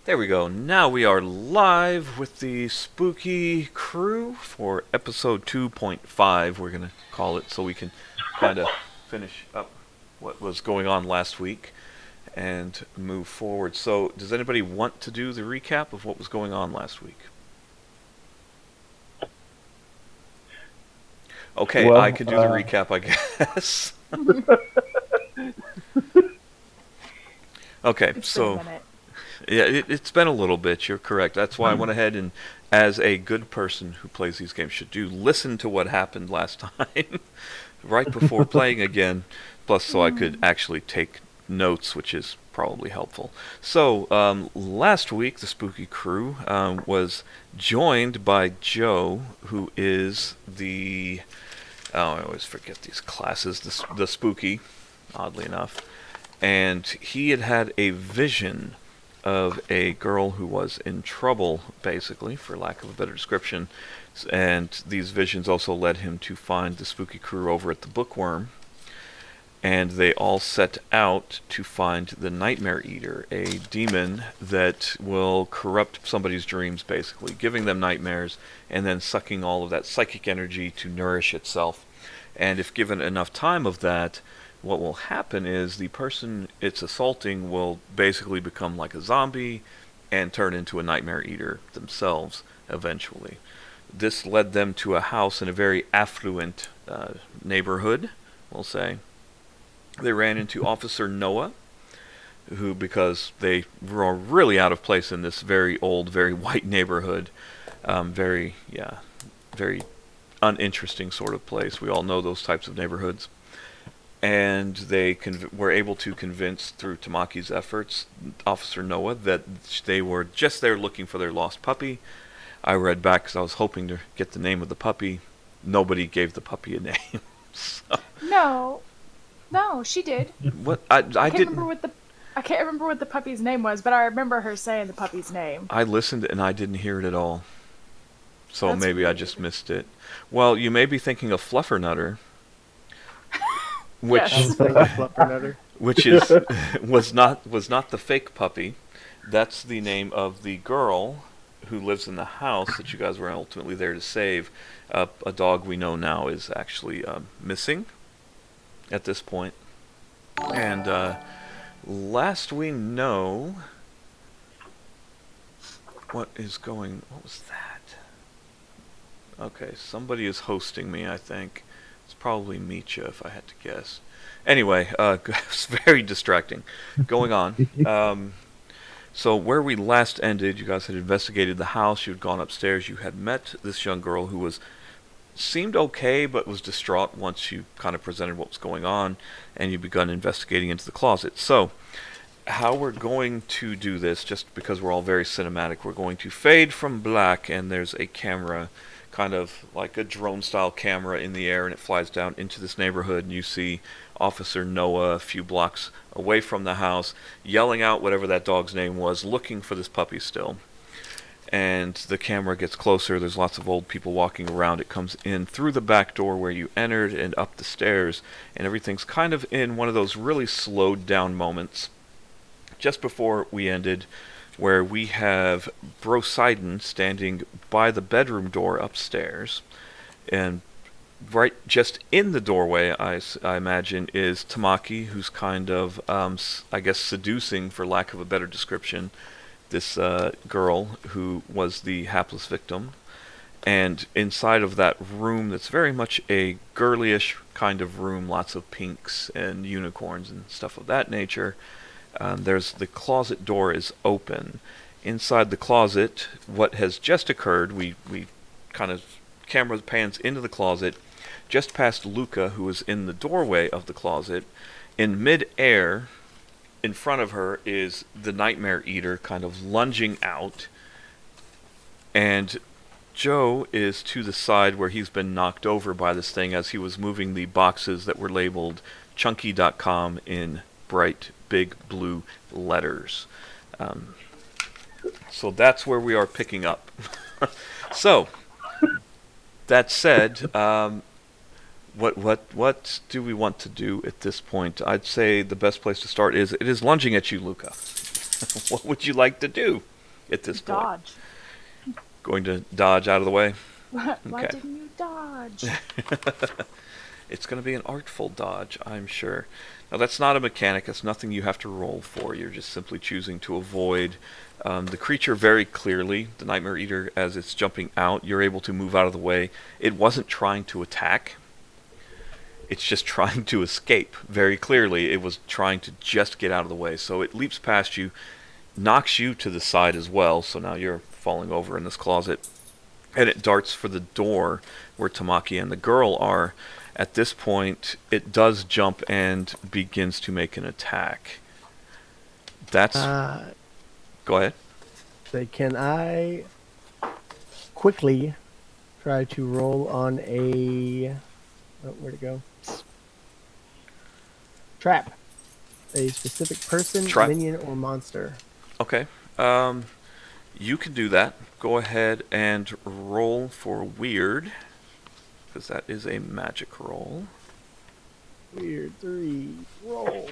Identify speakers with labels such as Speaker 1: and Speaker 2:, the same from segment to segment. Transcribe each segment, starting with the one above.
Speaker 1: There we go. Now we are live with the Spooky crew for episode 2.5, we're going to call it, so we can kind of finish up what was going on last week and move forward. So, does anybody want to do the recap of what was going on last week? Okay, well, I could do the recap, I guess. Okay, so... Yeah, it's been a little bit, you're correct. That's why I went ahead and, as a good person who plays these games should do, listen to what happened last time, right before playing again, plus so I could actually take notes, which is probably helpful. So, last week, the Spooky crew was joined by Joe, who is the... Oh, I always forget these classes, the Spooky, oddly enough. And he had a vision of a girl who was in trouble, basically, for lack of a better description. And these visions also led him to find the Spooky crew over at the Bookworm. And they all set out to find the Nightmare Eater, a demon that will corrupt somebody's dreams, basically, giving them nightmares and then sucking all of that psychic energy to nourish itself. And if given enough time of that, what will happen is the person it's assaulting will basically become like a zombie and turn into a Nightmare Eater themselves eventually. This led them to a house in a very affluent neighborhood, we'll say. They ran into Officer Noah, who, because they were really out of place in this very old, very white neighborhood, very uninteresting sort of place. We all know those types of neighborhoods. And they were able to convince, through Tamaki's efforts, Officer Noah that they were just there looking for their lost puppy. I read back because I was hoping to get the name of the puppy. Nobody gave the puppy a name. So.
Speaker 2: No, she did.
Speaker 1: What I can't
Speaker 2: remember what the puppy's name was, but I remember her saying the puppy's name.
Speaker 1: I listened and I didn't hear it at all. So
Speaker 2: That's
Speaker 1: maybe
Speaker 2: weird.
Speaker 1: I just missed it. Well, you may be thinking of Fluffernutter. Which was not the fake puppy. That's the name of the girl who lives in the house that you guys were ultimately there to save. A dog we know now is actually missing at this point. And last we know, what was that? Okay, somebody is hosting me, I think. It's probably Micha, if I had to guess. Anyway, it's very distracting. Going on. So where we last ended, you guys had investigated the house. You had gone upstairs. You had met this young girl who seemed okay, but was distraught once you kind of presented what was going on, and you begun investigating into the closet. So, how we're going to do this, just because we're all very cinematic, we're going to fade from black, and there's a camera, kind of like a drone-style camera in the air, and it flies down into this neighborhood, and you see Officer Noah a few blocks away from the house, yelling out whatever that dog's name was, looking for this puppy still. And the camera gets closer, there's lots of old people walking around, it comes in through the back door where you entered and up the stairs, and everything's kind of in one of those really slowed down moments. Just before we ended, where we have Brosidon standing by the bedroom door upstairs, and right just in the doorway, I imagine, is Tamaki, who's kind of, I guess, seducing, for lack of a better description, this girl who was the hapless victim. And inside of that room, that's very much a girlyish kind of room, lots of pinks and unicorns and stuff of that nature. There's the closet door is open. Inside the closet, what has just occurred, we kind of camera pans into the closet, just past Luca, who is in the doorway of the closet. In mid-air, in front of her, is the Nightmare Eater kind of lunging out. And Joe is to the side where he's been knocked over by this thing as he was moving the boxes that were labeled Chunky.com in bright, big blue letters. So that's where we are picking up. So that said, what do we want to do at this point? I'd say the best place to start is it is lunging at you, Luca. What would you like to do at this point?
Speaker 2: Dodge.
Speaker 1: Going to dodge out of the way?
Speaker 2: Why
Speaker 1: Okay.
Speaker 2: didn't you dodge?
Speaker 1: It's going to be an artful dodge, I'm sure. Now, that's not a mechanic. It's nothing you have to roll for. You're just simply choosing to avoid the creature very clearly. The Nightmare Eater, as it's jumping out, you're able to move out of the way. It wasn't trying to attack. It's just trying to escape. Very clearly, it was trying to just get out of the way. So it leaps past you, knocks you to the side as well. So now you're falling over in this closet. And it darts for the door where Tamaki and the girl are. At this point, it does jump and begins to make an attack. That's... Go ahead.
Speaker 3: So can I quickly try to roll on a... Oh, where'd it go? Trap. A specific person,
Speaker 1: Trap.
Speaker 3: minion, or monster.
Speaker 1: Okay. You can do that. Go ahead and roll for weird, because that is a magic roll.
Speaker 3: Weird 3. Roll.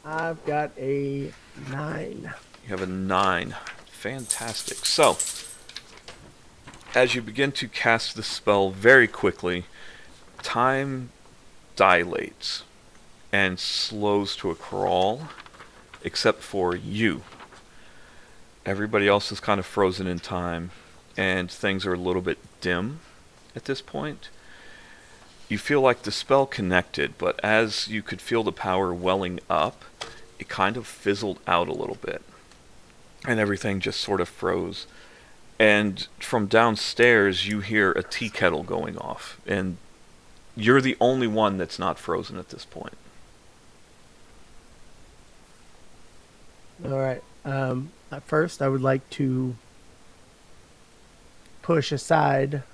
Speaker 3: I've got a 9.
Speaker 1: You have a 9. Fantastic. So, as you begin to cast the spell very quickly, time dilates and slows to a crawl, except for you. Everybody else is kind of frozen in time, and things are a little bit dim at this point. You feel like the spell connected, but as you could feel the power welling up, it kind of fizzled out a little bit, and everything just sort of froze. And from downstairs, you hear a tea kettle going off, and you're the only one that's not frozen at this point.
Speaker 3: All right. At first, I would like to push aside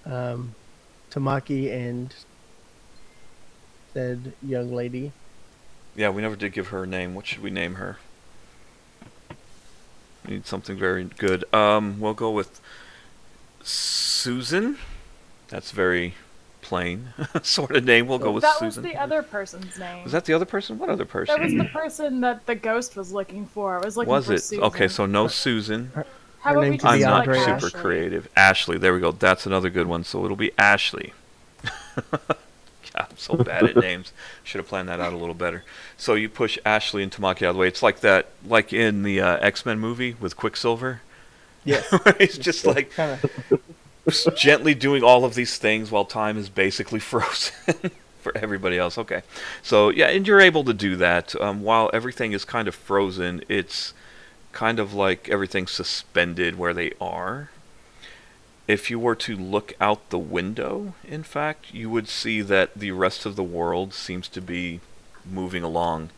Speaker 3: Tamaki and said young lady.
Speaker 1: Yeah, we never did give her a name. What should we name her? We need something very good. We'll go with Susan. That's very plain sort of name. We'll go with
Speaker 2: That
Speaker 1: Susan.
Speaker 2: was the other person's name.
Speaker 1: Was that the other person? What other person?
Speaker 2: That was the person that the ghost was looking for. I was looking
Speaker 1: Was
Speaker 2: for
Speaker 1: it?
Speaker 2: Susan.
Speaker 1: Okay, so no Susan.
Speaker 2: How about
Speaker 3: name
Speaker 2: we
Speaker 3: could
Speaker 2: just
Speaker 1: I'm
Speaker 3: be
Speaker 2: do,
Speaker 1: not
Speaker 2: like,
Speaker 3: Andrea.
Speaker 1: super
Speaker 2: Ashley?
Speaker 1: creative. Ashley, there we go. That's another good one. So it'll be Ashley. God, I'm so bad at names. Should have planned that out a little better. So you push Ashley and Tamaki out of the way. It's like that, like in the X-Men movie with Quicksilver.
Speaker 3: Yes.
Speaker 1: Where he's just like
Speaker 3: Kind of.
Speaker 1: gently doing all of these things while time is basically frozen for everybody else. Okay. So, yeah, and you're able to do that. While everything is kind of frozen, it's kind of like everything's suspended where they are. If you were to look out the window, in fact, you would see that the rest of the world seems to be moving along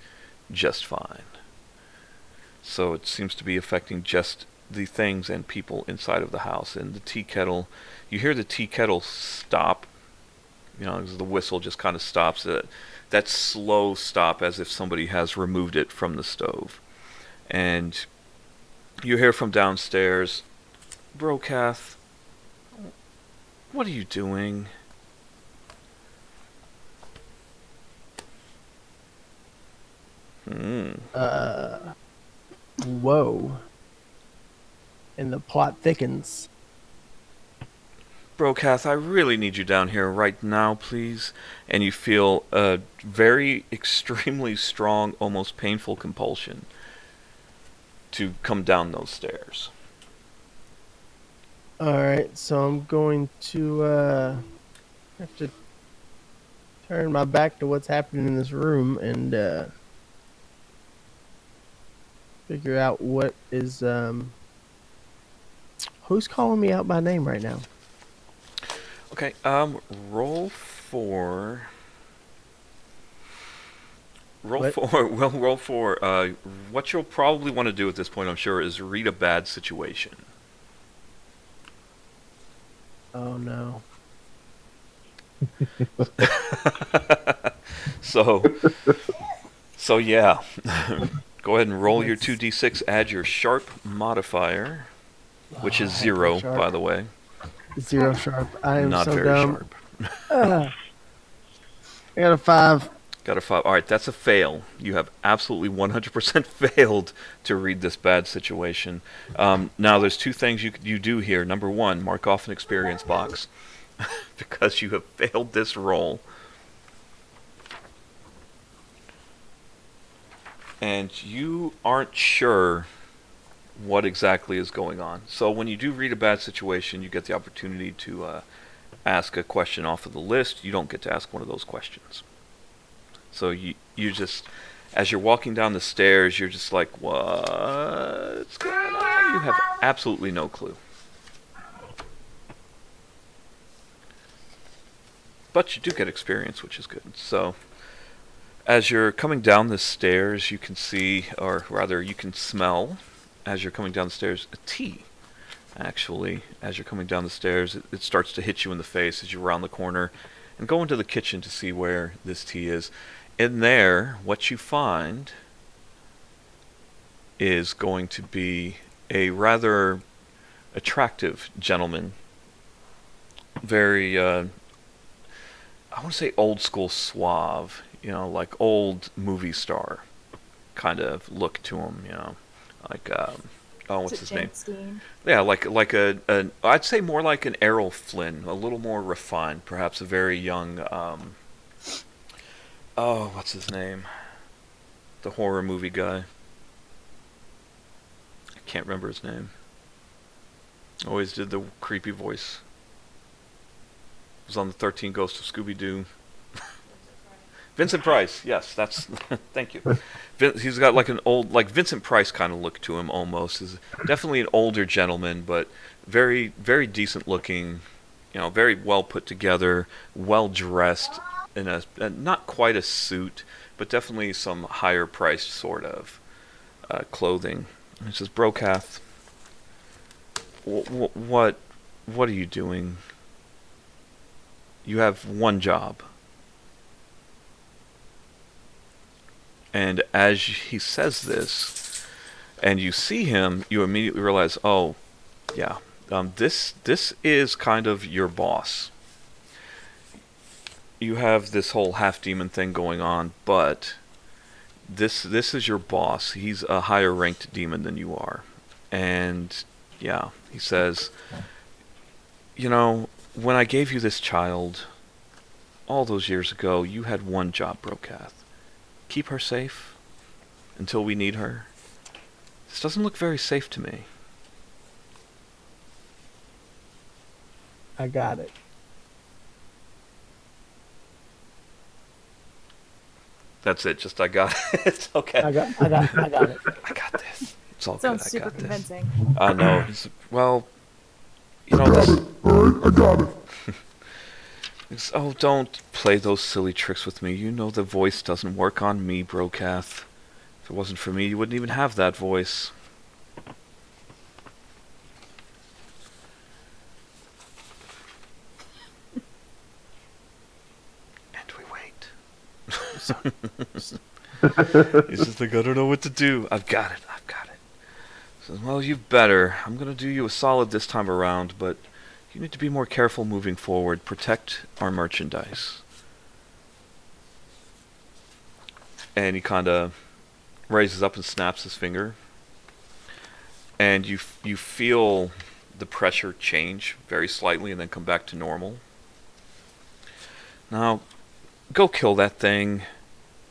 Speaker 1: just fine. So it seems to be affecting just the things and people inside of the house. And the tea kettle, you hear the tea kettle stop, as the whistle just kind of stops. That slow stop as if somebody has removed it from the stove. And you hear from downstairs, Brokath, what are you doing?
Speaker 3: Whoa. And the plot thickens.
Speaker 1: Brokath, I really need you down here right now, please. And you feel a very extremely strong, almost painful compulsion to come down those stairs.
Speaker 3: Alright, so I'm going to have to turn my back to what's happening in this room and figure out what is who's calling me out by name right now.
Speaker 1: Okay, roll for...
Speaker 3: What?
Speaker 1: Roll for, what you'll probably want to do at this point, I'm sure, is read a bad situation.
Speaker 3: Oh no.
Speaker 1: So yeah. Go ahead and roll your
Speaker 3: Let's-
Speaker 1: 2d6. Add your sharp modifier, which is
Speaker 3: I have
Speaker 1: 0,
Speaker 3: no sharp.
Speaker 1: by the way.
Speaker 3: 0 sharp. I am
Speaker 1: Not
Speaker 3: so
Speaker 1: very
Speaker 3: dumb.
Speaker 1: sharp.
Speaker 3: I got a 5.
Speaker 1: Got a 5. All right, that's a fail. You have absolutely 100% failed to read this bad situation. Now, there's 2 things you do here. Number 1, mark off an experience box because you have failed this roll. And you aren't sure what exactly is going on. So when you do read a bad situation, you get the opportunity to ask a question off of the list. You don't get to ask one of those questions. So you just, as you're walking down the stairs, you're just like, what's going on? You have absolutely no clue. But you do get experience, which is good. So as you're coming down the stairs, you can see, or rather you can smell, as you're coming down the stairs, a tea. Actually, as you're coming down the stairs, it starts to hit you in the face as you round the corner and go into the kitchen to see where this tea is. In there, what you find is going to be a rather attractive gentleman. Very, I want to say old school suave, like old movie star kind of look to him, like, what's his name?
Speaker 2: Dean?
Speaker 1: Yeah, like I'd say more like an Errol Flynn, a little more refined, perhaps a very young, what's his name? The horror movie guy. I can't remember his name. Always did the creepy voice. Was on the 13 Ghosts of Scooby-Doo. Vincent Price, yes, that's thank you. He's got like an old, like Vincent Price kind of look to him almost. Is definitely an older gentleman, but very, very decent looking. Very well put together, well dressed in a not quite a suit, but definitely some higher priced sort of clothing. And it says, Brokath, what are you doing? You have one job. And as he says this, and you see him, you immediately realize, oh, yeah, this is kind of your boss. You have this whole half-demon thing going on, but this is your boss. He's a higher-ranked demon than you are. And, yeah, he says, when I gave you this child, all those years ago, you had one job, Brokath. Keep her safe until we need her. This doesn't look very safe to me.
Speaker 3: I got it.
Speaker 1: That's it. Just I got it. It's okay.
Speaker 3: I got it.
Speaker 1: I got this. It's all
Speaker 2: Sounds
Speaker 1: good.
Speaker 2: super
Speaker 1: I got
Speaker 2: convincing.
Speaker 1: this. I know. Well, this.
Speaker 4: I got it.
Speaker 1: Oh, don't play those silly tricks with me. You know the voice doesn't work on me, Brokath. If it wasn't for me, you wouldn't even have that voice. And we wait. He's just like, I don't know what to do. I've got it. Says, well, you better. I'm going to do you a solid this time around, but you need to be more careful moving forward. Protect our merchandise. And he kind of raises up and snaps his finger. And you feel the pressure change very slightly and then come back to normal. Now, go kill that thing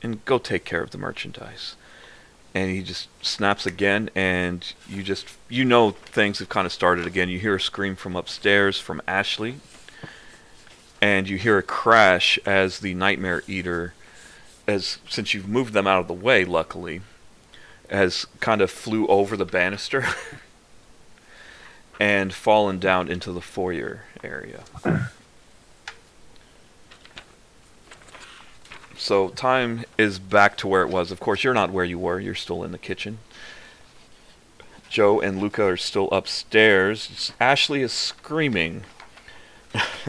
Speaker 1: and go take care of the merchandise. And he just snaps again, and things have kind of started again. You hear a scream from upstairs from Ashley, and you hear a crash as the Nightmare Eater, since you've moved them out of the way, luckily, has kind of flew over the banister and fallen down into the foyer area. So time is back to where it was. Of course, you're not where you were. You're still in the kitchen. Joe and Luca are still upstairs. Ashley is screaming.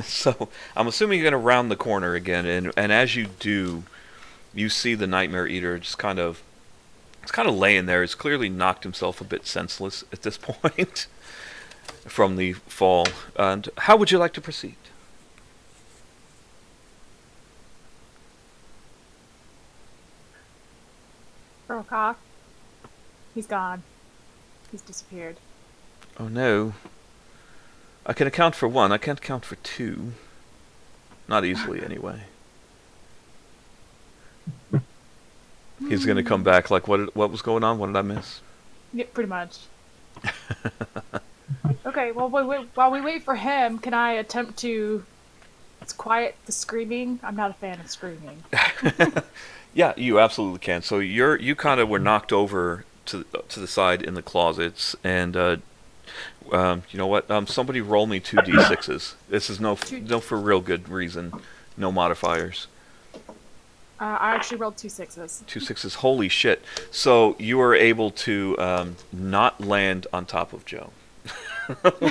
Speaker 1: So I'm assuming you're going to round the corner again. And as you do, you see the Nightmare Eater just kind of It's kind of laying there. He's clearly knocked himself a bit senseless at this point from the fall. And how would you like to proceed?
Speaker 2: Brokaw. He's gone. He's disappeared.
Speaker 1: Oh no. I can account for one. I can't account for two. Not easily, anyway. He's gonna come back like, what was going on? What did I miss?
Speaker 2: Yeah, pretty much. Okay, well, while we wait for him, can I attempt to quiet the screaming? I'm not a fan of screaming.
Speaker 1: Yeah, you absolutely can. So you kind of were knocked over to the side in the closets, and you know what? Somebody roll me 2d6s. This is no for real good reason. No modifiers.
Speaker 2: I actually rolled 2 6s.
Speaker 1: 2 6s. Holy shit! So you were able to not land on top of Joe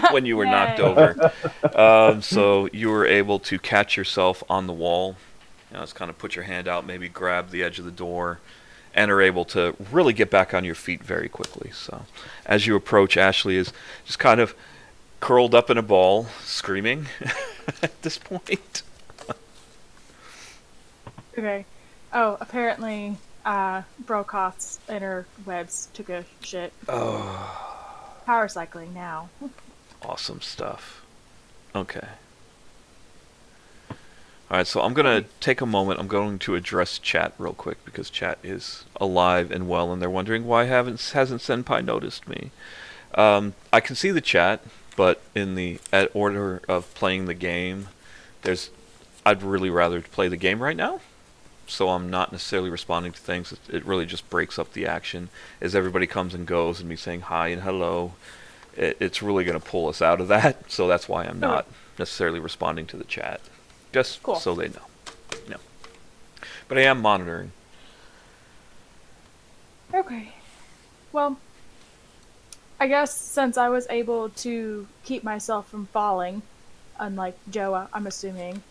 Speaker 1: when you were knocked
Speaker 2: Yay.
Speaker 1: over. So you were able to catch yourself on the wall. You know, just kind of put your hand out, maybe grab the edge of the door, and are able to really get back on your feet very quickly. So as you approach, Ashley is just kind of curled up in a ball, screaming at this point.
Speaker 2: Okay. Oh, apparently, Brokaw's interwebs took a shit.
Speaker 1: Oh,
Speaker 2: Power cycling now.
Speaker 1: awesome stuff. Okay. Alright, so I'm going to take a moment. I'm going to address chat real quick because chat is alive and well, and they're wondering why hasn't Senpai noticed me. I can see the chat, but in the order of playing the game, I'd really rather play the game right now. So I'm not necessarily responding to things. It really just breaks up the action as everybody comes and goes, and me saying hi and hello. It's really going to pull us out of that. So that's why I'm not necessarily responding to the chat. Just
Speaker 2: Cool.
Speaker 1: so they know. No. But I am monitoring.
Speaker 2: Okay. Well, I guess since I was able to keep myself from falling, unlike Joa, I'm assuming.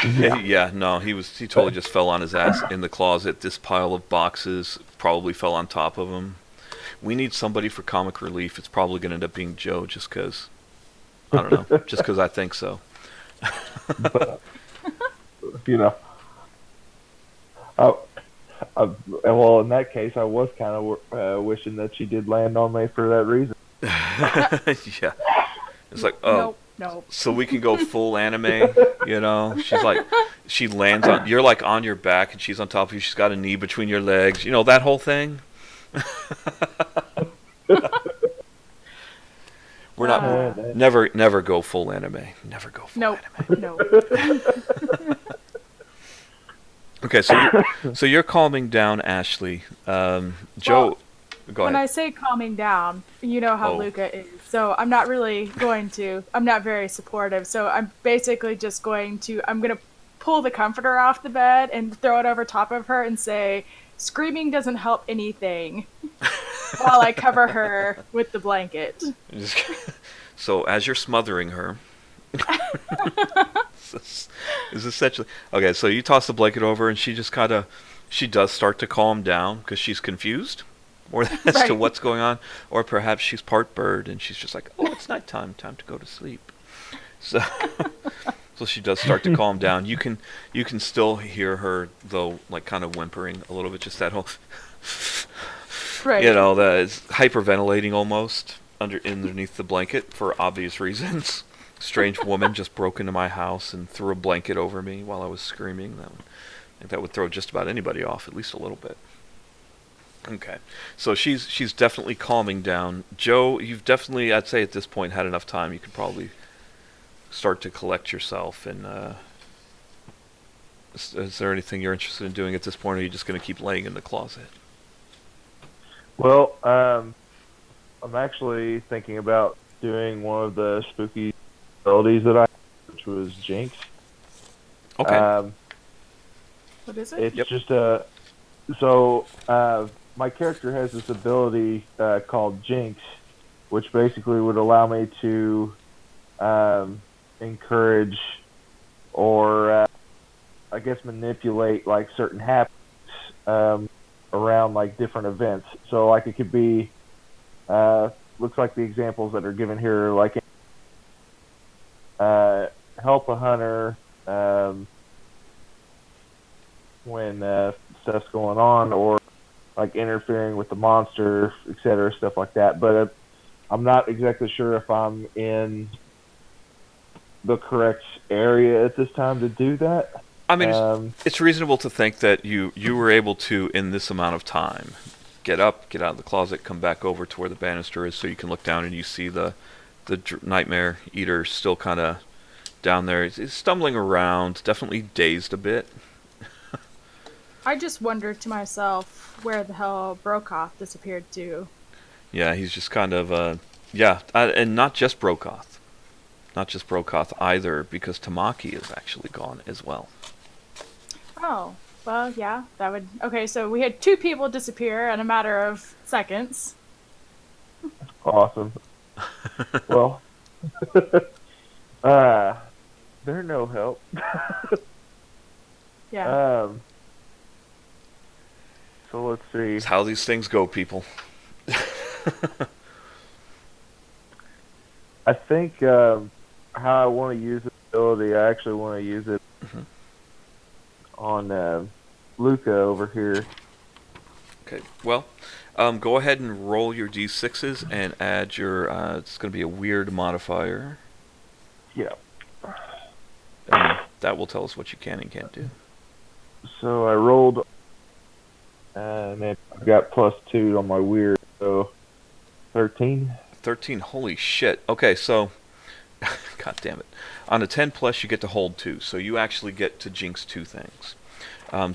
Speaker 1: Yeah, no, he totally just fell on his ass in the closet. This pile of boxes probably fell on top of him. We need somebody for comic relief. It's probably going to end up being Joe just because, I don't know, just because I think so.
Speaker 5: But, you know, well, in that case, I was kind of wishing that she did land on me for that reason.
Speaker 1: Yeah. It's like, oh,
Speaker 2: Nope.
Speaker 1: so we can go full anime, you know? She's like, she lands on, you're like on your back and she's on top of you. She's got a knee between your legs. You know, that whole thing? We're not, never go full anime. Never go full anime.
Speaker 2: Nope.
Speaker 1: Okay, so you're calming down Ashley. Joe, go ahead.
Speaker 2: When I say calming down, you know how Luca is. So I'm not very supportive. So I'm basically just I'm going to pull the comforter off the bed and throw it over top of her and say, screaming doesn't help anything, while I cover her with the blanket.
Speaker 1: So as you're smothering her, is essentially okay. So you toss the blanket over, and she does start to calm down because she's confused, or as to what's going on, or perhaps she's part bird and she's just like, oh, it's nighttime, time to go to sleep. So she does start to calm down. You can still hear her though, like kind of whimpering a little bit, just that whole, you know, that is hyperventilating almost underneath the blanket for obvious reasons. Strange woman just broke into my house and threw a blanket over me while I was screaming. I think that would throw just about anybody off, at least a little bit. Okay, so she's definitely calming down. Joe, you've definitely, I'd say at this point, had enough time. You could probably start to collect yourself. And is there anything you're interested in doing at this point, or are you just going to keep laying in the closet?
Speaker 5: Well, I'm actually thinking about doing one of the spooky abilities that I had, which was Jinx.
Speaker 1: Okay.
Speaker 2: What is it?
Speaker 5: It's just so my character has this ability called Jinx, which basically would allow me to encourage or I guess manipulate like certain habits around like different events. So like it could be, looks like the examples that are given here, like help a hunter when stuff's going on, or like interfering with the monster, etc., stuff like that. But I'm not exactly sure if I'm in the correct area at this time to do that.
Speaker 1: I mean, it's reasonable to think that you were able to, in this amount of time, get up, get out of the closet, come back over to where the banister is, so you can look down and you see the nightmare eater still kind of down there. He's stumbling around, definitely dazed a bit.
Speaker 2: I just wondered to myself where the hell Brokoth disappeared to.
Speaker 1: Yeah, he's just kind of, and not just Brokoth. Not just Brokoth either, because Tamaki is actually gone as well.
Speaker 2: Oh, well, yeah, that would... Okay, so we had 2 people disappear in a matter of seconds.
Speaker 5: Awesome. Well, they're no help.
Speaker 2: Yeah.
Speaker 5: So let's see.
Speaker 1: It's how these things go, people.
Speaker 5: I think how I want to use the ability, I actually want to use it on Luca over here.
Speaker 1: Okay, well, go ahead and roll your d6s and add your, it's going to be a weird modifier.
Speaker 5: Yeah.
Speaker 1: And that will tell us what you can and can't do.
Speaker 5: So I rolled, and then I got +2 on my weird, so 13.
Speaker 1: 13, holy shit. Okay, so, god damn it. On a 10 plus, you get to hold 2, so you actually get to jinx 2 things.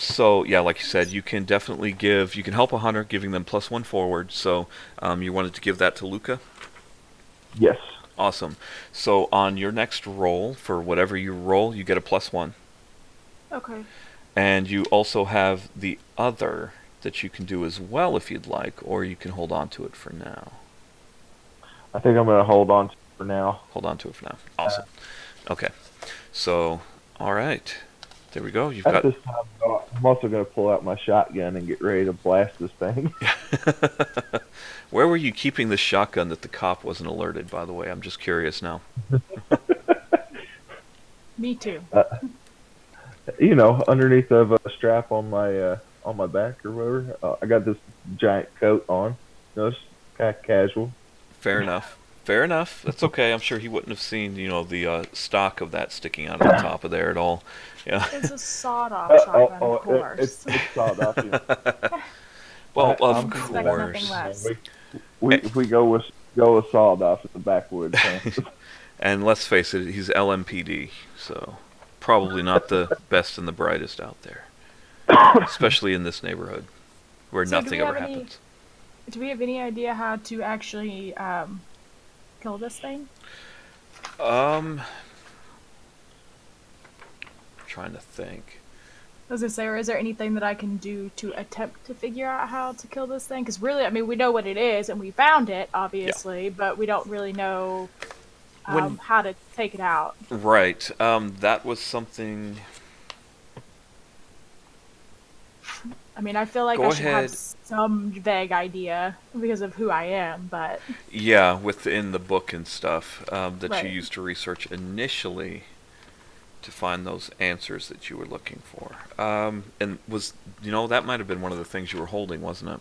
Speaker 1: So, yeah, like you said, you can definitely you can help a hunter, giving them +1 forward, so you wanted to give that to Luca?
Speaker 5: Yes.
Speaker 1: Awesome. So, on your next roll, for whatever you roll, you get a +1.
Speaker 2: Okay.
Speaker 1: And you also have the other that you can do as well if you'd like, or you can hold on to it for now.
Speaker 5: I think I'm going to hold on to it for now.
Speaker 1: Hold on to it for now. Awesome. Okay. So, all right. There we go. You've
Speaker 5: At
Speaker 1: got...
Speaker 5: this time, though, I'm also going to pull out my shotgun and get ready to blast this thing.
Speaker 1: Where were you keeping this shotgun that the cop wasn't alerted, by the way? I'm just curious now.
Speaker 2: Me too.
Speaker 5: You know, underneath of a strap on my back or whatever. I got this giant coat on. You know, it's kind of casual.
Speaker 1: Fair enough. Fair enough. That's okay. I'm sure he wouldn't have seen, the stock of that sticking out of the top of there at all. Yeah.
Speaker 2: It's a sawed-off shotgun, of course.
Speaker 5: It's sawed off. You know.
Speaker 1: Well, of
Speaker 5: I'm
Speaker 1: course.
Speaker 2: nothing less.
Speaker 5: We go with sawed off at the backwoods. Huh?
Speaker 1: And let's face it, he's LMPD, so probably not the best and the brightest out there, especially in this neighborhood where
Speaker 2: So
Speaker 1: nothing ever happens.
Speaker 2: Do we have any idea how to actually kill this thing?
Speaker 1: Trying to think.
Speaker 2: I was gonna say, or is there anything that I can do to attempt to figure out how to kill this thing? Because really, I mean, we know what it is, and we found it, obviously, but we don't really know how to take it out.
Speaker 1: Right. That was something...
Speaker 2: I mean, I feel like
Speaker 1: Go
Speaker 2: I should have
Speaker 1: ahead.
Speaker 2: some vague idea because of who I am, but...
Speaker 1: Yeah, within the book and stuff that
Speaker 2: Right.
Speaker 1: you used to research initially to find those answers that you were looking for. And was, that might have been one of the things you were holding, wasn't it?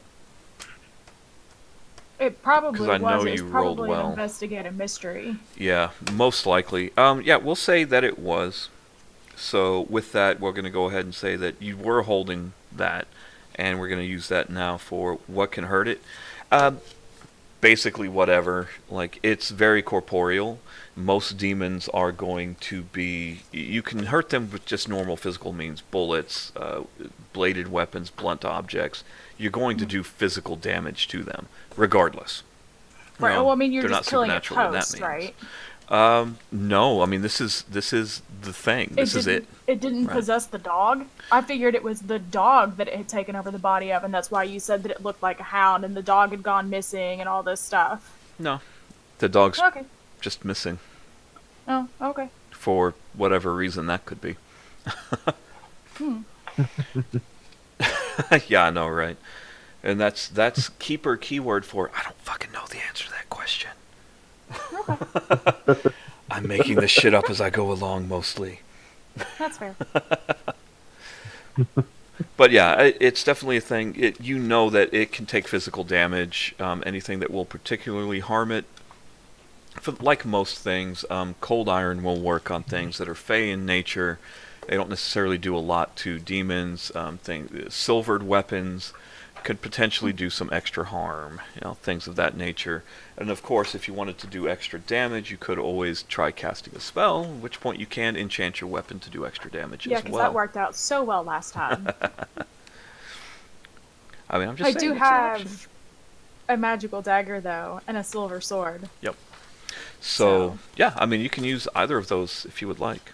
Speaker 2: It probably
Speaker 1: 'Cause I know
Speaker 2: was. It's
Speaker 1: you rolled
Speaker 2: probably
Speaker 1: well.
Speaker 2: an investigative mystery.
Speaker 1: Yeah, most likely. Yeah, we'll say that it was. So with that, we're going to go ahead and say that you were holding that, and we're going to use that now for what can hurt it. Basically whatever. Like, it's very corporeal. Most demons are going to be... You can hurt them with just normal physical means. Bullets, bladed weapons, blunt objects. You're going to do physical damage to them, regardless.
Speaker 2: Right. Well, I mean, you're
Speaker 1: they're
Speaker 2: just
Speaker 1: not
Speaker 2: killing a
Speaker 1: supernatural in that
Speaker 2: host,
Speaker 1: means.
Speaker 2: right?
Speaker 1: No. I mean, this is the thing. This is it.
Speaker 2: It didn't
Speaker 1: Right.
Speaker 2: possess the dog. I figured it was the dog that it had taken over the body of, and that's why you said that it looked like a hound, and the dog had gone missing, and all this stuff.
Speaker 1: No. The dog's
Speaker 2: Okay.
Speaker 1: just missing.
Speaker 2: Oh, okay.
Speaker 1: For whatever reason that could be. Yeah, I know, right? And that's keeper keyword for I don't fucking know the answer to that question.
Speaker 2: Okay,
Speaker 1: I'm making this shit up as I go along mostly.
Speaker 2: that's fair.
Speaker 1: But yeah, it's definitely a thing. You know that it can take physical damage. Anything that will particularly harm it. Like most things, cold iron will work on things that are fey in nature. They don't necessarily do a lot to demons. Silvered weapons could potentially do some extra harm, things of that nature. And of course, if you wanted to do extra damage, you could always try casting a spell, at which point you can enchant your weapon to do extra damage
Speaker 2: Yeah,
Speaker 1: as
Speaker 2: because
Speaker 1: well.
Speaker 2: that worked out so well last time.
Speaker 1: I mean, I'm just
Speaker 2: I
Speaker 1: saying
Speaker 2: do
Speaker 1: it's an option.
Speaker 2: have a magical dagger, though, and a silver sword.
Speaker 1: Yep.
Speaker 2: So-
Speaker 1: So, yeah, I mean, you can use either of those if you would like.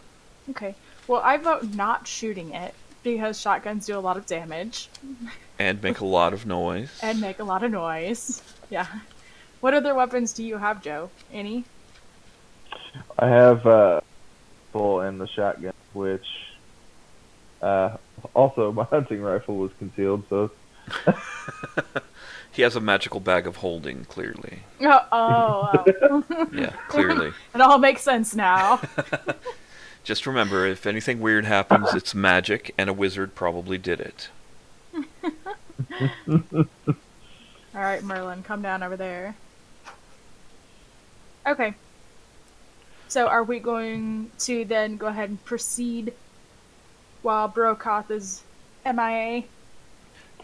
Speaker 2: Okay. Well, I vote not shooting it, because shotguns do a lot of damage.
Speaker 1: And make a lot of noise.
Speaker 2: And make a lot of noise. Yeah. What other weapons do you have, Joe? Any?
Speaker 5: I have full and the shotgun, which also my hunting rifle was concealed, so
Speaker 1: He has a magical bag of holding, clearly.
Speaker 2: Oh.
Speaker 1: Yeah, clearly.
Speaker 2: It all makes sense now.
Speaker 1: Just remember, if anything weird happens, it's magic, and a wizard probably did it.
Speaker 2: Alright, Merlin, come down over there. Okay. So are we going to then go ahead and proceed while Brokoth is MIA?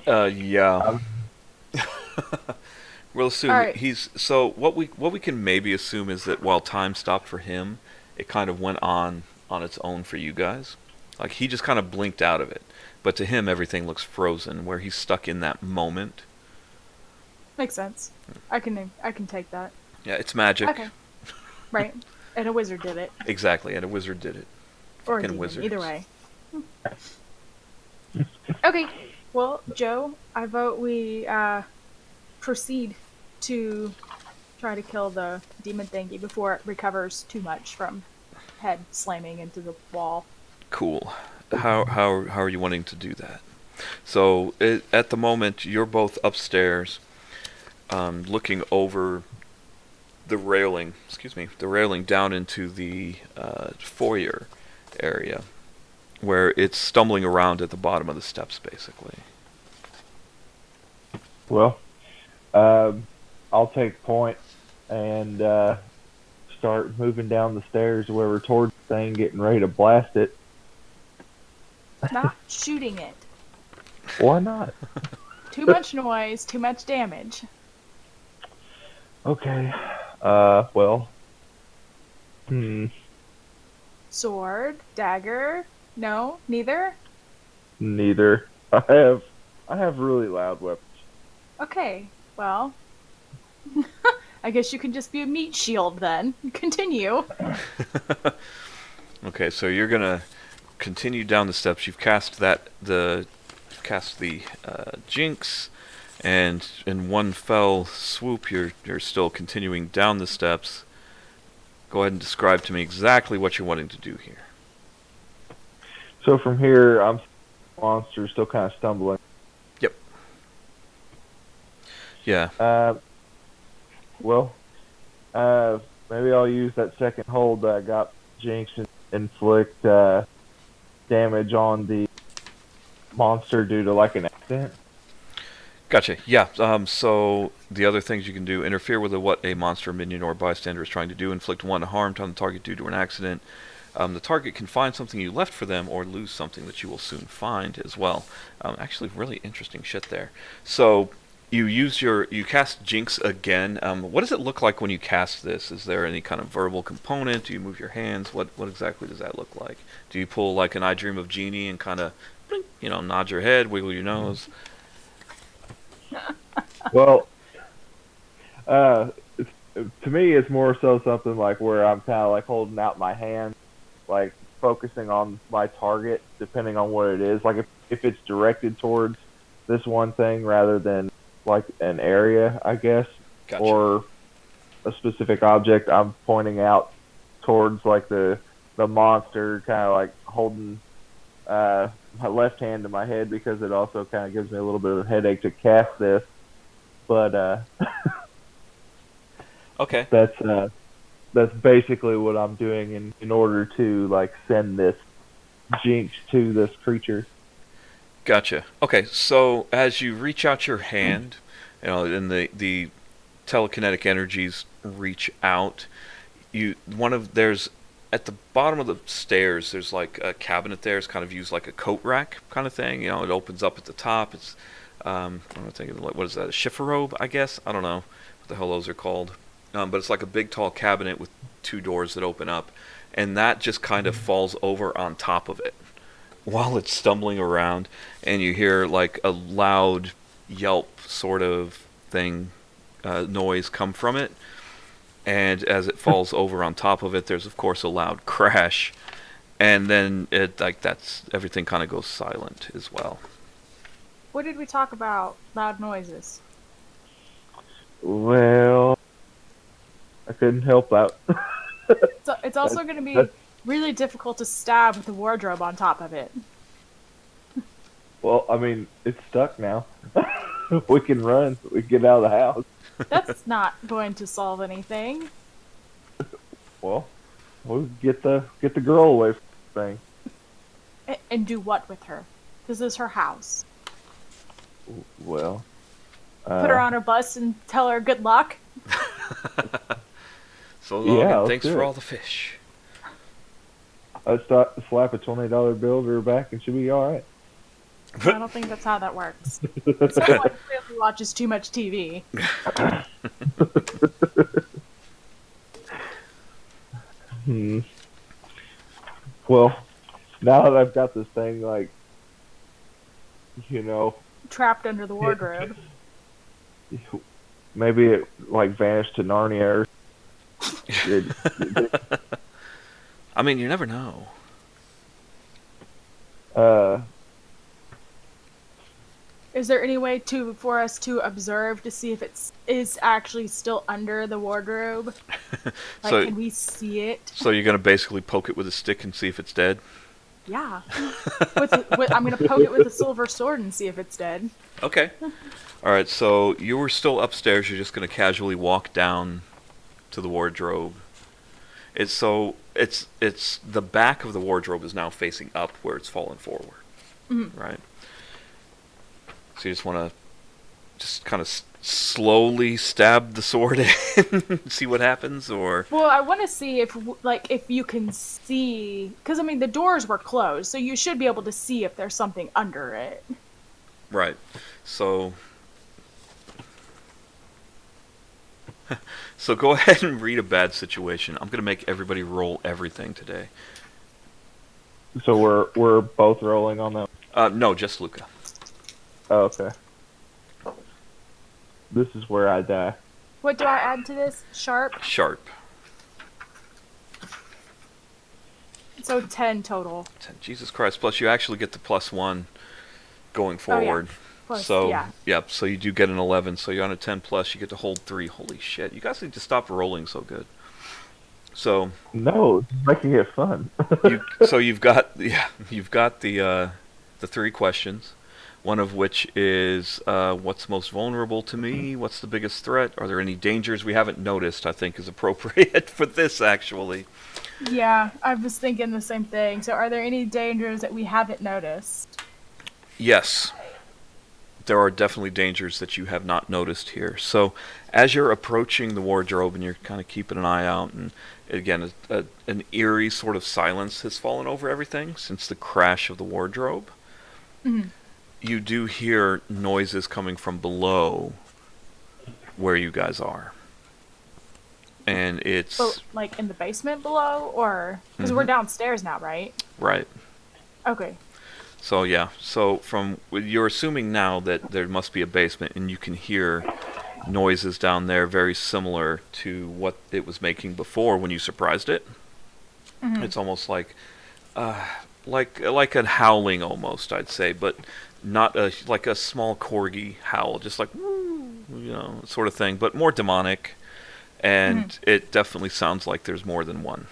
Speaker 1: Yeah. We'll assume
Speaker 2: Alright.
Speaker 1: he's... So, what we can maybe assume is that while time stopped for him, it kind of went on its own for you guys. Like, he just kind of blinked out of it. But to him, everything looks frozen, where he's stuck in that moment.
Speaker 2: Makes sense. I can take that.
Speaker 1: Yeah, it's magic.
Speaker 2: Okay. Right. And a wizard did it.
Speaker 1: Exactly, and a wizard did it.
Speaker 2: Or a
Speaker 1: Fucking
Speaker 2: demon,
Speaker 1: wizards.
Speaker 2: either way. Okay. Well, Joe, I vote we proceed to try to kill the demon thingy before it recovers too much from head slamming into the wall.
Speaker 1: Cool. How are you wanting to do that? So at the moment, you're both upstairs, looking over the railing. The railing down into the foyer area, where it's stumbling around at the bottom of the steps, basically.
Speaker 5: well, I'll take point and start moving down the stairs where we're towards the thing, getting ready to blast it.
Speaker 2: Not shooting it.
Speaker 5: Why not?
Speaker 2: Too much noise, too much damage.
Speaker 5: Okay. Well.
Speaker 2: Sword, dagger. No, neither.
Speaker 5: Neither. I have really loud weapons.
Speaker 2: Okay, well, I guess you can just be a meat shield then. Continue.
Speaker 1: Okay, so you're gonna continue down the steps. You've cast the jinx, and in one fell swoop, you're still continuing down the steps. Go ahead and describe to me exactly what you're wanting to do here.
Speaker 5: So from here, I'm monster still kind of stumbling.
Speaker 1: Yep. Yeah.
Speaker 5: Well, maybe I'll use that second hold that I got Jinx and inflict damage on the monster due to like an accident.
Speaker 1: Gotcha. Yeah. So the other things you can do: interfere with what a monster, minion, or bystander is trying to do. Inflict one harm on the target due to an accident. The target can find something you left for them, or lose something that you will soon find as well. Actually, really interesting shit there. So you cast Jinx again. What does it look like when you cast this? Is there any kind of verbal component? Do you move your hands? What exactly does that look like? Do you pull like an I Dream of Genie and kind of, nod your head, wiggle your nose?
Speaker 5: Well, to me, it's more so something like where I'm kind of like holding out my hand, like focusing on my target, depending on what it is. Like if it's directed towards this one thing rather than like an area, I guess,
Speaker 1: Gotcha.
Speaker 5: or a specific object, I'm pointing out towards like the monster, kind of like holding my left hand to my head because it also kind of gives me a little bit of a headache to cast this. But
Speaker 1: Okay.
Speaker 5: that's basically what I'm doing in order to like send this jinx to this creature.
Speaker 1: Gotcha. Okay, so as you reach out your hand, and the telekinetic energies reach out, there's at the bottom of the stairs. There's like a cabinet there. It's kind of used like a coat rack kind of thing. It opens up at the top. It's I'm thinking, what is that? A chifforobe, I guess. I don't know what the hell those are called. But it's like a big tall cabinet with two doors that open up, and that just kind of falls over on top of it while it's stumbling around, and you hear like a loud yelp sort of thing, noise come from it, and as it falls over on top of it, there's of course a loud crash, and then that's everything kind of goes silent as well.
Speaker 2: What did we talk about? Loud noises.
Speaker 5: Well, I couldn't help that.
Speaker 2: So it's also going to be really difficult to stab with the wardrobe on top of it.
Speaker 5: Well, I mean, it's stuck now. We can run. We can get out of the house.
Speaker 2: That's not going to solve anything.
Speaker 5: Well, we'll get the girl away from the thing.
Speaker 2: And do what with her? This is her house.
Speaker 5: Well,
Speaker 2: Put her on her bus and tell her good luck.
Speaker 1: So long,
Speaker 5: Yeah,
Speaker 1: and thanks
Speaker 5: let's do
Speaker 1: for
Speaker 5: it.
Speaker 1: all the fish.
Speaker 5: I slap a $20 bill to her back, and she'll be all right.
Speaker 2: I don't think that's how that works. Someone clearly watches too much TV.
Speaker 5: Well, now that I've got this thing, like,
Speaker 2: Trapped under the wardrobe.
Speaker 5: maybe it like vanished to Narnia.
Speaker 1: I mean, you never know.
Speaker 2: Is there any way for us to observe to see if is actually still under the wardrobe? Like, can we see it?
Speaker 1: So you're gonna basically poke it with a stick and see if it's dead?
Speaker 2: Yeah. I'm gonna poke it with a silver sword and see if it's dead.
Speaker 1: Okay. All right. So you were still upstairs. You're just gonna casually walk down to the wardrobe. It's the back of the wardrobe is now facing up where it's fallen forward. Mm-hmm. Right. So you just want to kind of slowly stab the sword in, see what happens, or?
Speaker 2: Well, I want to see if you can see, because I mean the doors were closed, so you should be able to see if there's something under it.
Speaker 1: Right. So go ahead and read a bad situation. I'm gonna make everybody roll everything today.
Speaker 5: So we're both rolling on that.
Speaker 1: No, just Luca.
Speaker 5: Oh, okay. This is where I die.
Speaker 2: What do I add to this? Sharp?
Speaker 1: Sharp.
Speaker 2: So 10 total.
Speaker 1: 10. Jesus Christ. Plus you actually get the +1 going forward.
Speaker 2: Oh, yeah. Plus,
Speaker 1: so,
Speaker 2: yeah.
Speaker 1: Yep, so you do get an 11. So you're on a 10 plus, you get to hold 3. Holy shit. You guys need to stop rolling so good. So.
Speaker 5: No, it's making it fun.
Speaker 1: You've got the 3 questions. One of which is, what's most vulnerable to me? What's the biggest threat? Are there any dangers we haven't noticed, I think is appropriate for this, actually.
Speaker 2: Yeah, I was thinking the same thing. So are there any dangers that we haven't noticed?
Speaker 1: Yes. There are definitely dangers that you have not noticed here. So as you're approaching the wardrobe and you're kind of keeping an eye out, and again, an eerie sort of silence has fallen over everything since the crash of the wardrobe. Mm-hmm. You do hear noises coming from below where you guys are. And it's...
Speaker 2: So, like in the basement below? Or... Because we're downstairs now, right?
Speaker 1: Right.
Speaker 2: Okay.
Speaker 1: So, yeah. So, you're assuming now that there must be a basement, and you can hear noises down there very similar to what it was making before when you surprised it. Mm-hmm. It's almost like a howling almost, I'd say, but... not like a small corgi howl, just like, sort of thing, but more demonic, and it definitely sounds like there's more than one.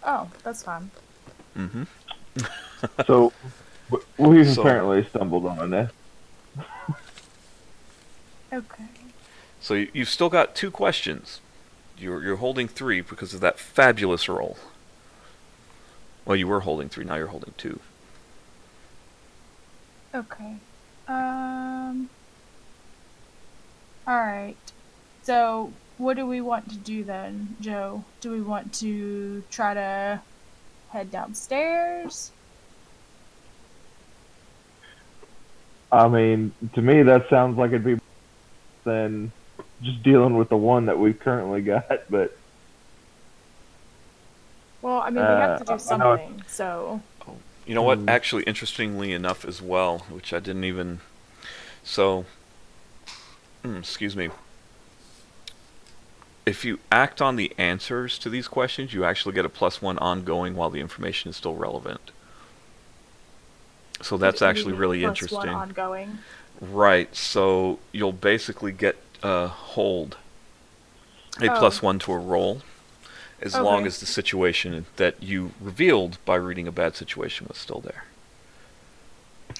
Speaker 2: Oh, that's fun.
Speaker 1: Mm-hmm.
Speaker 5: So we've
Speaker 1: So-
Speaker 5: apparently stumbled on it.
Speaker 2: Okay.
Speaker 1: So you've still got 2 questions. You're holding 3 because of that fabulous roll. Well, you were holding 3, now you're holding 2.
Speaker 2: Okay. Alright. So, what do we want to do then, Joe? Do we want to try to head downstairs?
Speaker 5: I mean, to me, that sounds like it'd be than just dealing with the one that we've currently got. But
Speaker 2: Well, I mean, we have to
Speaker 5: I
Speaker 2: do
Speaker 5: know.
Speaker 2: something, so.
Speaker 1: You know what?
Speaker 5: Hmm.
Speaker 1: Actually, interestingly enough as well, which I didn't even... So, excuse me. If you act on the answers to these questions, you actually get a +1 ongoing while the information is still relevant. So that's actually really
Speaker 2: +1
Speaker 1: interesting.
Speaker 2: ongoing.
Speaker 1: Right, so you'll basically get hold a
Speaker 2: Oh.
Speaker 1: +1 to a roll, as long
Speaker 2: Okay.
Speaker 1: as the situation that you revealed by reading a bad situation was still there.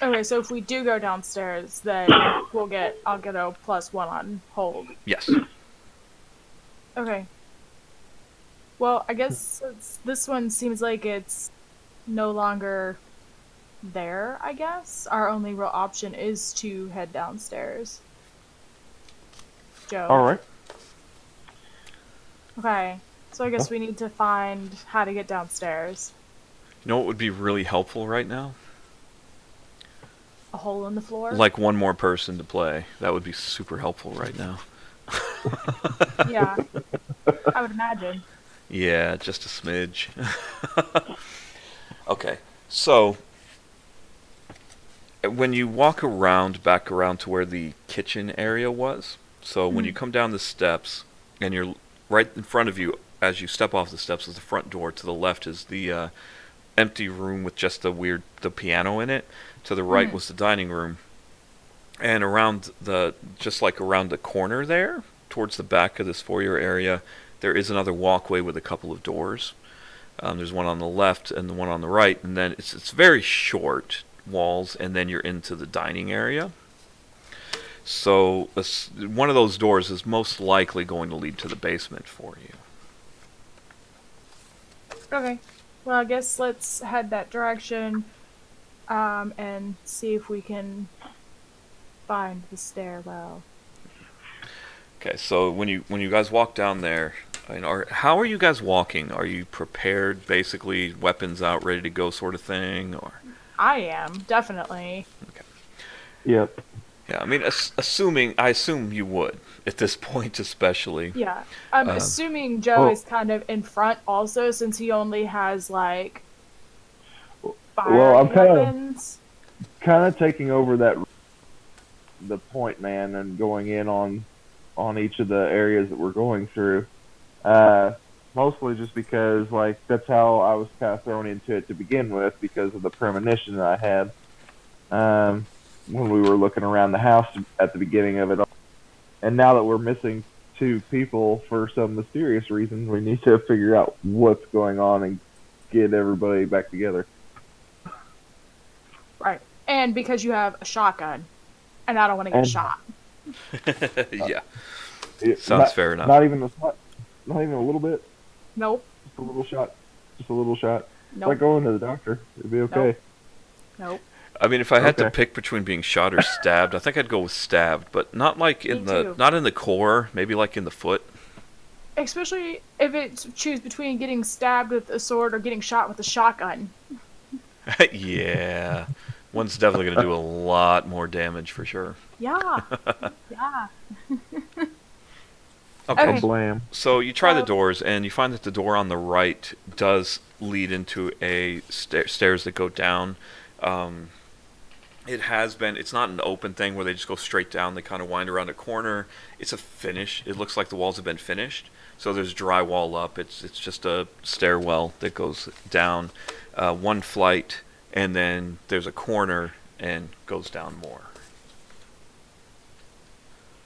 Speaker 2: Okay, so if we do go downstairs, then I'll get a +1 on hold.
Speaker 1: Yes.
Speaker 2: Okay. Well, I guess this one seems like it's no longer there, I guess. Our only real option is to head downstairs. Joe.
Speaker 5: All right.
Speaker 2: Okay. So I guess we need to find how to get downstairs.
Speaker 1: You know what would be really helpful right now?
Speaker 2: A hole in the floor?
Speaker 1: Like one more person to play. That would be super helpful right now.
Speaker 2: Yeah. I would imagine.
Speaker 1: Yeah, just a smidge. Okay, so when you walk back around to where the kitchen area was, so when you come down the steps, and you're right in front of you as you step off the steps is the front door. To the left is the empty room with just the piano in it. To the right was the dining room, and around just like around the corner there, towards the back of this foyer area, there is another walkway with a couple of doors. There's one on the left and the one on the right, and then it's very short walls, and then you're into the dining area. So one of those doors is most likely going to lead to the basement for you.
Speaker 2: Okay. Well, I guess let's head that direction, and see if we can find the stairwell.
Speaker 1: Okay, so when you guys walk down there, how are you guys walking? Are you prepared, basically weapons out, ready to go, sort of thing, or?
Speaker 2: I am, definitely.
Speaker 5: Yep.
Speaker 1: Yeah, I mean, I assume you would at this point, especially.
Speaker 2: Yeah. I'm assuming Joe is kind of in front also, since he only has, like, fire
Speaker 5: I'm
Speaker 2: weapons.
Speaker 5: kind of taking over the point man and going in on each of the areas that we're going through. Mostly just because like that's how I was kind of thrown into it to begin with because of the premonition that I had when we were looking around the house at the beginning of it all. And now that we're missing 2 people for some mysterious reason, we need to figure out what's going on and get everybody back together.
Speaker 2: Right. And because you have a shotgun, and I don't want to get shot.
Speaker 1: Yeah,
Speaker 5: It,
Speaker 1: sounds fair enough.
Speaker 5: Not even a little bit.
Speaker 2: Nope.
Speaker 5: Just a little shot. Just a little shot.
Speaker 2: Nope.
Speaker 5: Like going to the doctor. It'd be okay.
Speaker 2: Nope.
Speaker 1: I mean, if I had to
Speaker 5: Okay.
Speaker 1: pick between being shot or stabbed, I think I'd go with stabbed, but not like
Speaker 2: Me too.
Speaker 1: not in the core, maybe like in the foot.
Speaker 2: Especially if it's choose between getting stabbed with a sword or getting shot with a shotgun.
Speaker 1: Yeah, one's definitely going to do a lot more damage for sure.
Speaker 2: Yeah. Yeah.
Speaker 1: Okay,
Speaker 2: Okay.
Speaker 5: Blam.
Speaker 1: so you try the doors, and you find that the door on the right does lead into a stairs that go down. It's not an open thing where they just go straight down. They kind of wind around a corner. It's a finish. It looks like the walls have been finished. So there's drywall up. It's just a stairwell that goes down one flight, and then there's a corner and goes down more.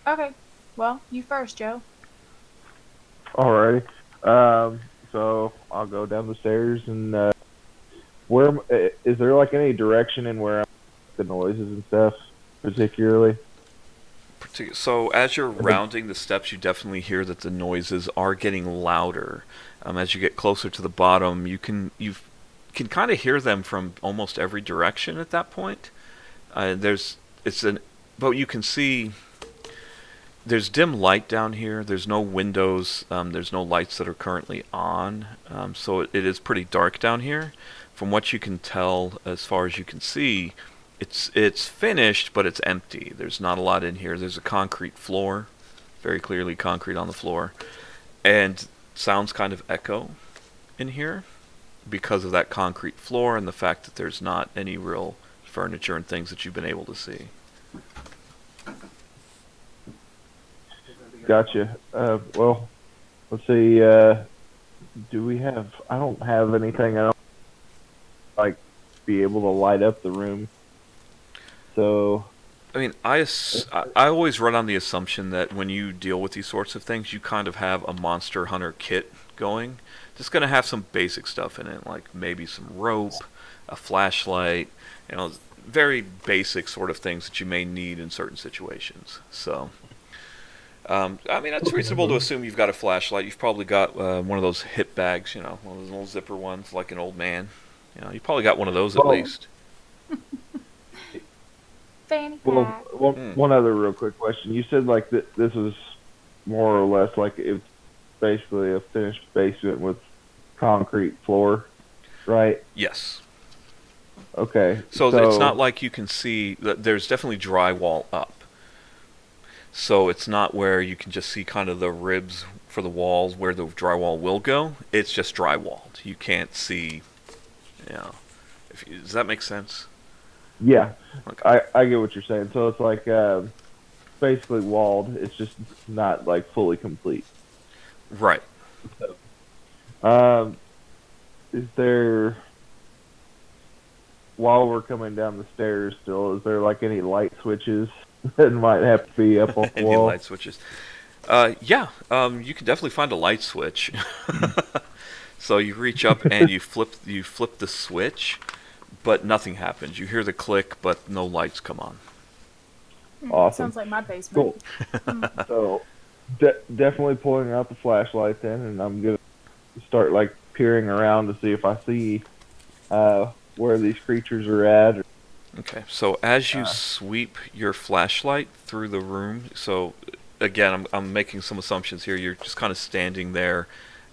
Speaker 2: Okay. Well, you first, Joe.
Speaker 5: Alrighty. So I'll go down the stairs and Is there like any direction in where the noises and stuff, particularly?
Speaker 1: So as you're rounding the steps, you definitely hear that the noises are getting louder. As you get closer to the bottom, you can kind of hear them from almost every direction at that point. But you can see there's dim light down here. There's no windows. There's no lights that are currently on. So it is pretty dark down here. From what you can tell, as far as you can see, it's finished, but it's empty. There's not a lot in here. There's a concrete floor, very clearly concrete on the floor, and sounds kind of echo in here because of that concrete floor and the fact that there's not any real furniture and things that you've been able to see.
Speaker 5: Gotcha. Well, let's see. Do we have? I don't have anything. I don't like be able to light up the room. So,
Speaker 1: I mean, I always run on the assumption that when you deal with these sorts of things, you kind of have a Monster Hunter kit going. Just going to have some basic stuff in it, like maybe some rope, a flashlight, very basic sort of things that you may need in certain situations. So, I mean, it's reasonable to assume you've got a flashlight. You've probably got one of those hip bags, one of those little zipper ones, like an old man. You probably got one of those at least.
Speaker 2: Fanny
Speaker 5: well,
Speaker 2: pack.
Speaker 5: one other real quick question. You said like this is more or less like it's basically a finished basement with concrete floor, right?
Speaker 1: Yes.
Speaker 5: Okay.
Speaker 1: So it's not like you can see that there's definitely drywall up. So it's not where you can just see kind of the ribs for the walls where the drywall will go. It's just drywalled. You can't see. Does that make sense?
Speaker 5: Yeah,
Speaker 1: okay.
Speaker 5: I get what you're saying. So it's like basically walled. It's just not like fully complete.
Speaker 1: Right.
Speaker 5: Is there, while we're coming down the stairs still, is there like any light switches that might have to be up on the wall?
Speaker 1: Any light switches? Yeah. You can definitely find a light switch. So you reach up and you flip the switch, but nothing happens. You hear the click, but no lights come on.
Speaker 5: Awesome.
Speaker 2: Sounds like my basement.
Speaker 5: Cool. So definitely pulling out the flashlight then, and I'm gonna start like peering around to see if I see where these creatures are at.
Speaker 1: Okay. So as you sweep your flashlight through the room, so again, I'm making some assumptions here. You're just kind of standing there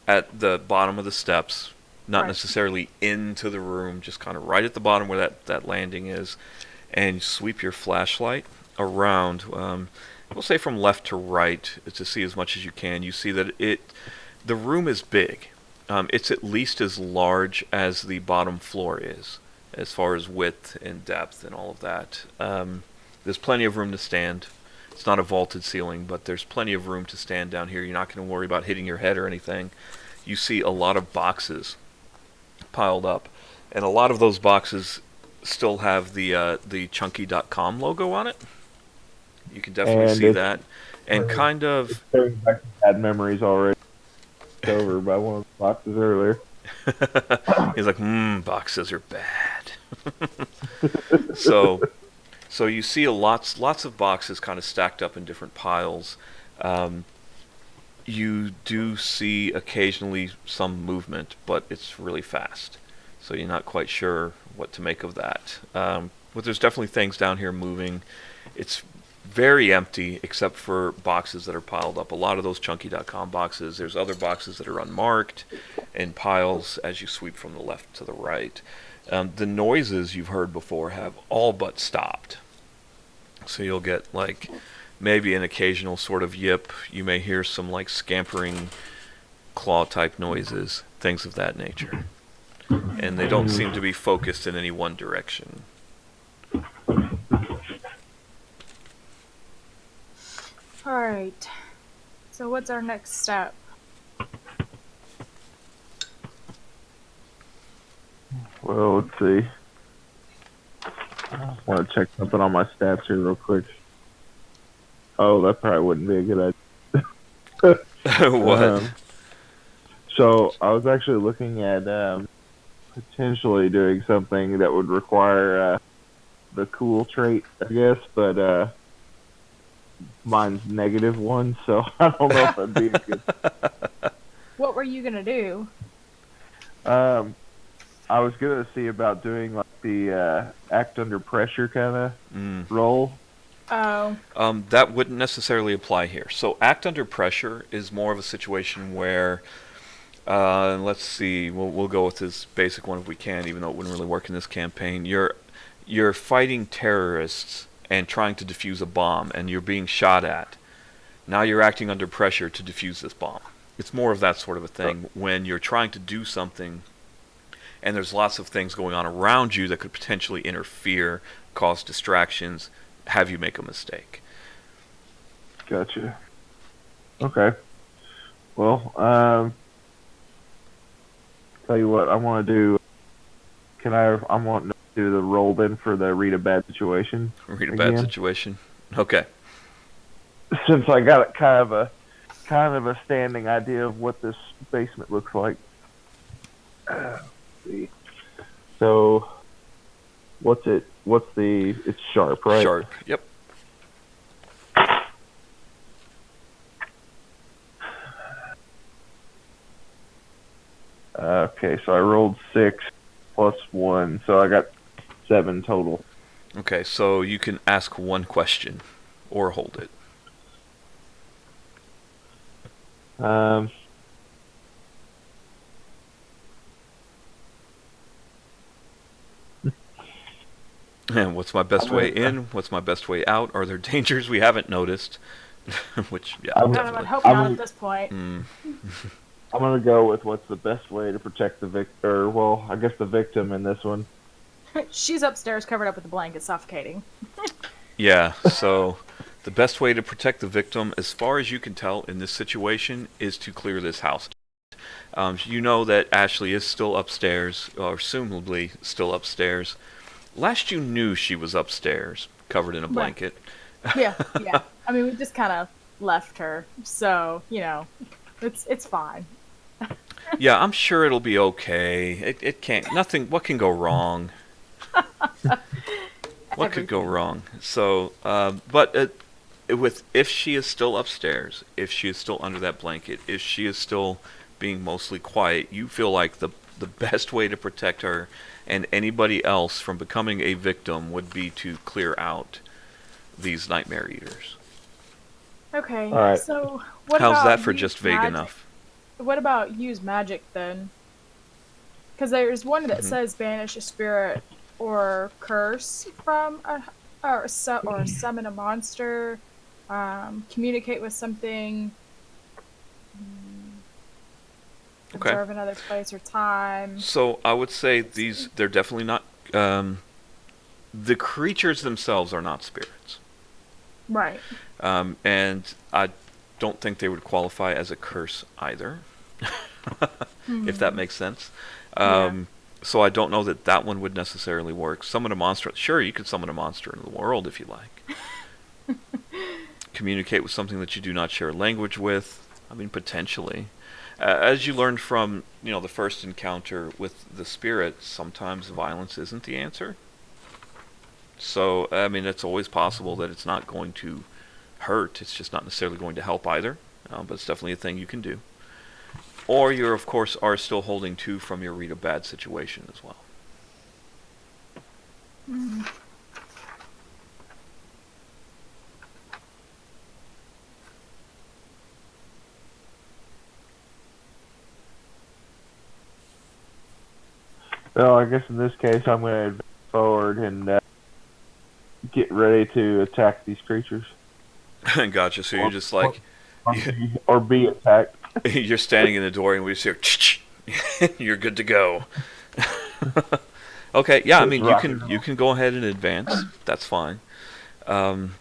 Speaker 1: at the bottom of the steps, not necessarily into the room, just kind of right at the bottom where that landing is, and sweep your flashlight around, we'll say from left to right to see as much as you can. You see that the room is big. It's at least as large as the bottom floor is, as far as width and depth and all of that. There's plenty of room to stand. It's not a vaulted ceiling, but there's plenty of room to stand down here. You're not going to worry about hitting your head or anything. You see a lot of boxes piled up, and a lot of those boxes still have the chunky.com logo on it. You can definitely see that. And kind of
Speaker 5: bad memories already over by one of the boxes earlier.
Speaker 1: He's like, boxes are bad. So you see lots of boxes kind of stacked up in different piles. You do see occasionally some movement, but it's really fast. So you're not quite sure what to make of that. But there's definitely things down here moving. It's very empty except for boxes that are piled up. A lot of those chunky.com boxes, there's other boxes that are unmarked in piles as you sweep from the left to the right. The noises you've heard before have all but stopped. So you'll get like maybe an occasional sort of yip. You may hear some like scampering claw type noises, things of that nature. And they don't seem to be focused in any one direction.
Speaker 2: Alright. So what's our next step?
Speaker 5: Well, let's see. I want to check something on my stats here real quick. Oh, that probably wouldn't be a good idea.
Speaker 1: What?
Speaker 5: So I was actually looking at potentially doing something that would require the cool trait, I guess, but mine's -1, so I don't know if that'd be a good.
Speaker 2: What were you gonna do?
Speaker 5: I was gonna see about doing like the act under pressure kind of role.
Speaker 2: Oh.
Speaker 1: That wouldn't necessarily apply here. So act under pressure is more of a situation where, let's see, we'll go with this basic one if we can, even though it wouldn't really work in this campaign. You're fighting terrorists and trying to defuse a bomb, and you're being shot at. Now you're acting under pressure to defuse this bomb. It's more of that sort of a thing when you're trying to do something and there's lots of things going on around you that could potentially interfere, cause distractions, have you make a mistake.
Speaker 5: Gotcha. Okay. Well, tell you what, I want to do. I want to do the roll then for the read a bad situation.
Speaker 1: Read a bad situation. Okay.
Speaker 5: Since I got kind of a standing idea of what this basement looks like. Let's see. So, it's sharp, right?
Speaker 1: Sharp. Yep.
Speaker 5: Okay, so I rolled 6 plus 1, so I got 7 total.
Speaker 1: Okay, so you can ask one question or hold it. And what's my best way in? What's my best way out? Are there dangers we haven't noticed? Which, yeah,
Speaker 5: I'm-
Speaker 2: I
Speaker 1: definitely.
Speaker 2: hope not at this point.
Speaker 5: I'm gonna go with what's the best way to protect the victor. Well, I guess the victim in this one.
Speaker 2: She's upstairs covered up with a blanket, suffocating.
Speaker 1: Yeah, so the best way to protect the victim, as far as you can tell in this situation, is to clear this house. You know that Ashley is still upstairs, or assumably still upstairs. Last you knew, she was upstairs, covered in a blanket.
Speaker 2: Yeah. I mean, we just kind of left her, so it's fine.
Speaker 1: Yeah, I'm sure it'll be okay. It can't. Nothing. What can go wrong? What could go wrong? So, but if she is still upstairs, if she is still under that blanket, if she is still being mostly quiet, you feel like the best way to protect her and anybody else from becoming a victim would be to clear out these nightmare eaters.
Speaker 2: Okay.
Speaker 5: All right.
Speaker 2: So what
Speaker 1: How's
Speaker 2: about
Speaker 1: that for
Speaker 2: use
Speaker 1: just vague
Speaker 2: magic?
Speaker 1: enough?
Speaker 2: What about use magic then? Because there's one that says banish a spirit or curse from or summon a monster, communicate with something,
Speaker 1: Okay.
Speaker 2: observe another place or time.
Speaker 1: So I would say they're definitely not. The creatures themselves are not spirits.
Speaker 2: Right.
Speaker 1: And I don't think they would qualify as a curse either, if that makes sense. So I don't know that one would necessarily work. Summon a monster. Sure, you could summon a monster in the world if you like. Communicate with something that you do not share language with. I mean, potentially. As you learned from the first encounter with the spirit, sometimes violence isn't the answer. So, I mean, it's always possible that it's not going to hurt. It's just not necessarily going to help either. But it's definitely a thing you can do. Or you, of course, are still holding 2 from your read a bad situation as well.
Speaker 5: Well, I guess in this case, I'm going to advance forward and get ready to attack these creatures.
Speaker 1: Gotcha. So you're just like...
Speaker 5: Or be attacked.
Speaker 1: You're standing in the door and we just hear... You're good to go. Okay, yeah, I mean, you can go ahead and advance. That's fine. Let's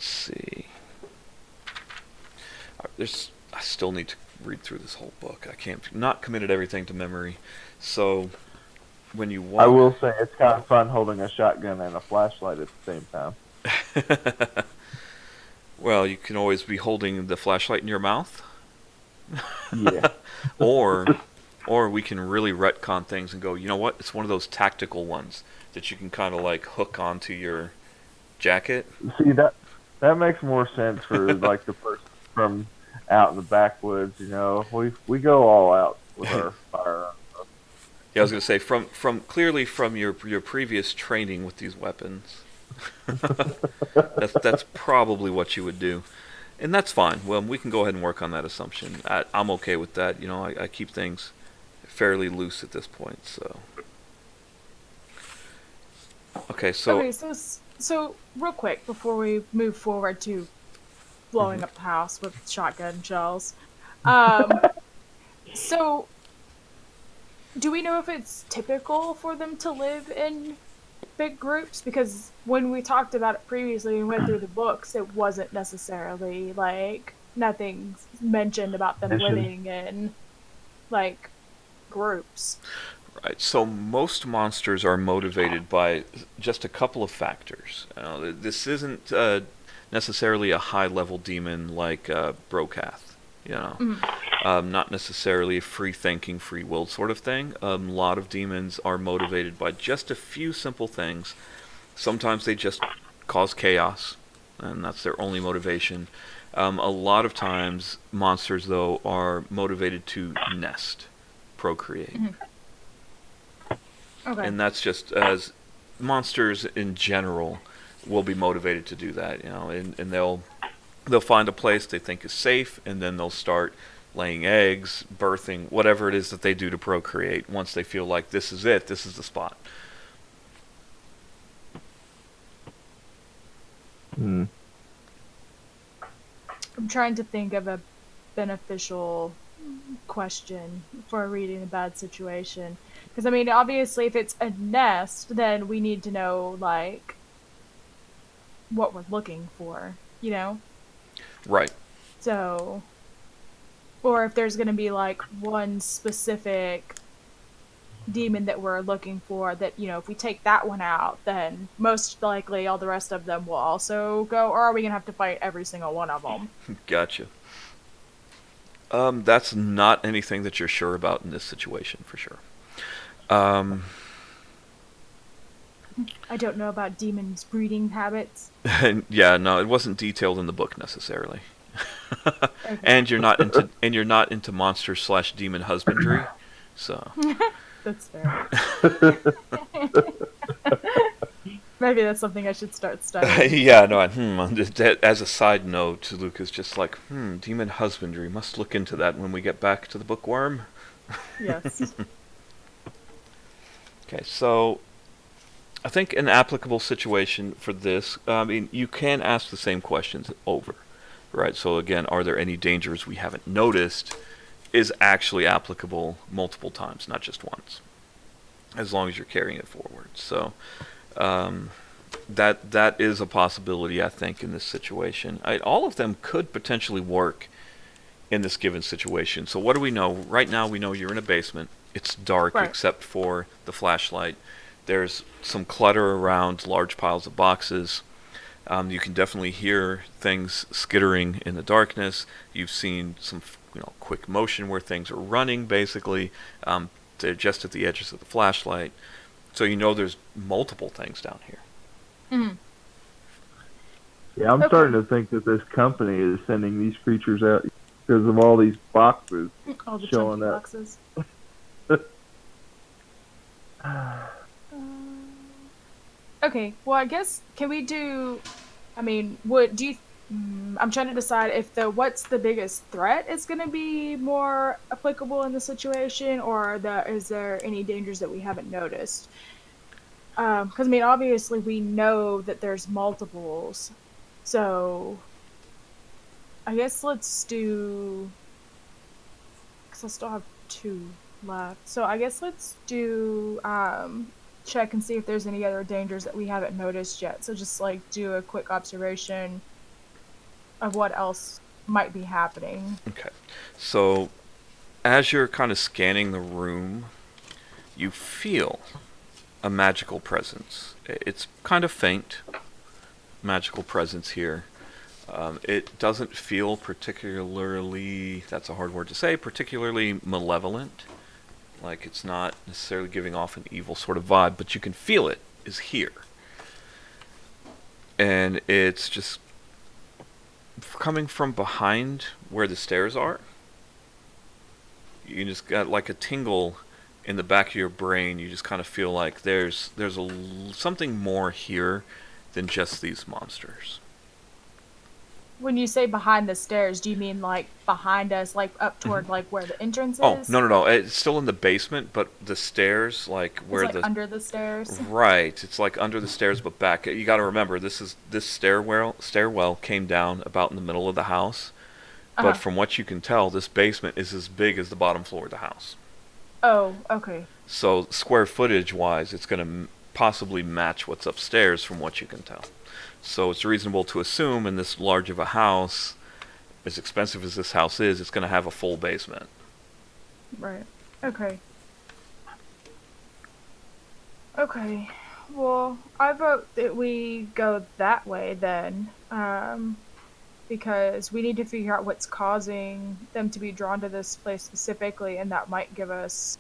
Speaker 1: see. I still need to read through this whole book. I can't... Not committed everything to memory. So... When you walk...
Speaker 5: I will say it's kind of fun holding a shotgun and a flashlight at the same time.
Speaker 1: Well, you can always be holding the flashlight in your mouth.
Speaker 5: Yeah.
Speaker 1: Or or we can really retcon things and go, you know what? It's one of those tactical ones that you can kind of like hook onto your jacket.
Speaker 5: See, that makes more sense for like the person from out in the backwoods. You know, we go all out with our firearms.
Speaker 1: Yeah, I was going to say from clearly from your previous training with these weapons, that's probably what you would do, and that's fine. Well, we can go ahead and work on that assumption. I'm okay with that. You know, I keep things fairly loose at this point. So, okay,
Speaker 2: so real quick before we move forward to blowing up the house with shotgun shells, so do we know if it's typical for them to live in big groups? Because when we talked about it previously and went through the books, it wasn't necessarily like nothing mentioned about them living in like groups.
Speaker 1: Right. So most monsters are motivated by just a couple of factors. This isn't necessarily a high-level demon like Brokath. You know, not necessarily a free-thinking, free-willed sort of thing. A lot of demons are motivated by just a few simple things. Sometimes they just cause chaos, and that's their only motivation. A lot of times, monsters, though, are motivated to nest, procreate.
Speaker 2: Okay.
Speaker 1: And that's just as monsters in general will be motivated to do that, you know, and they'll find a place they think is safe, and then they'll start laying eggs, birthing, whatever it is that they do to procreate once they feel like this is it, this is the spot.
Speaker 5: Hmm.
Speaker 2: I'm trying to think of a beneficial question for reading a bad situation. Because, I mean, obviously, if it's a nest, then we need to know, like, what we're looking for, you know?
Speaker 1: Right.
Speaker 2: So, or if there's going to be, like, one specific demon that we're looking for that, you know, if we take that one out, then most likely all the rest of them will also go, or are we going to have to fight every single one of them?
Speaker 1: Gotcha. That's not anything that you're sure about in this situation, for sure.
Speaker 2: I don't know about demons' breeding habits.
Speaker 1: Yeah, no, it wasn't detailed in the book necessarily.
Speaker 2: Okay.
Speaker 1: And you're not into monster/demon husbandry, so.
Speaker 2: That's fair. Maybe that's something I should start studying.
Speaker 1: Yeah, no. As a side note, Luke is just like, demon husbandry. Must look into that when we get back to the bookworm.
Speaker 2: Yes.
Speaker 1: Okay, so I think an applicable situation for this, I mean, you can ask the same questions over, right? So again, are there any dangers we haven't noticed is actually applicable multiple times, not just once, as long as you're carrying it forward. So that is a possibility, I think, in this situation. All of them could potentially work in this given situation. So what do we know? Right now we know you're in a basement. It's dark
Speaker 2: Right.
Speaker 1: except for the flashlight. There's some clutter around, large piles of boxes. You can definitely hear things skittering in the darkness. You've seen some, quick motion where things are running. Basically, they're just at the edges of the flashlight, so you know there's multiple things down here.
Speaker 2: Mm.
Speaker 5: Yeah, I'm
Speaker 2: Okay.
Speaker 5: starting to think that this company is sending these creatures out because of all these boxes.
Speaker 2: All the
Speaker 5: Showing
Speaker 2: chunky
Speaker 5: that.
Speaker 2: boxes. Okay, well, I guess, can we do, I mean, I'm trying to decide if what's the biggest threat is going to be more applicable in the situation, or is there any dangers that we haven't noticed? Because, I mean, obviously we know that there's multiples, so I guess let's do, because I still have 2 left, so I guess let's do, check and see if there's any other dangers that we haven't noticed yet. So just like do a quick observation of what else might be happening.
Speaker 1: Okay, so as you're kind of scanning the room, you feel a magical presence. It's kind of faint, magical presence here. It doesn't feel particularly, that's a hard word to say, particularly malevolent. Like, it's not necessarily giving off an evil sort of vibe, but you can feel it is here. And it's just coming from behind where the stairs are. You just got like a tingle in the back of your brain. You just kind of feel like there's something more here than just these monsters.
Speaker 2: When you say behind the stairs, do you mean like behind us, like up toward like where the entrance
Speaker 1: Oh,
Speaker 2: is?
Speaker 1: no. It's still in the basement, but the stairs, like where
Speaker 2: It's like
Speaker 1: the
Speaker 2: under the stairs.
Speaker 1: right, it's like under the stairs, but back. You got to remember, this stairwell came down about in the middle of the house,
Speaker 2: Uh-huh.
Speaker 1: but from what you can tell, this basement is as big as the bottom floor of the house.
Speaker 2: Oh, okay.
Speaker 1: So square footage wise, it's going to possibly match what's upstairs from what you can tell. So it's reasonable to assume in this large of a house, as expensive as this house is, it's going to have a full basement.
Speaker 2: Right. Okay. Okay. Well, I vote that we go that way then. Because we need to figure out what's causing them to be drawn to this place specifically, and that might give us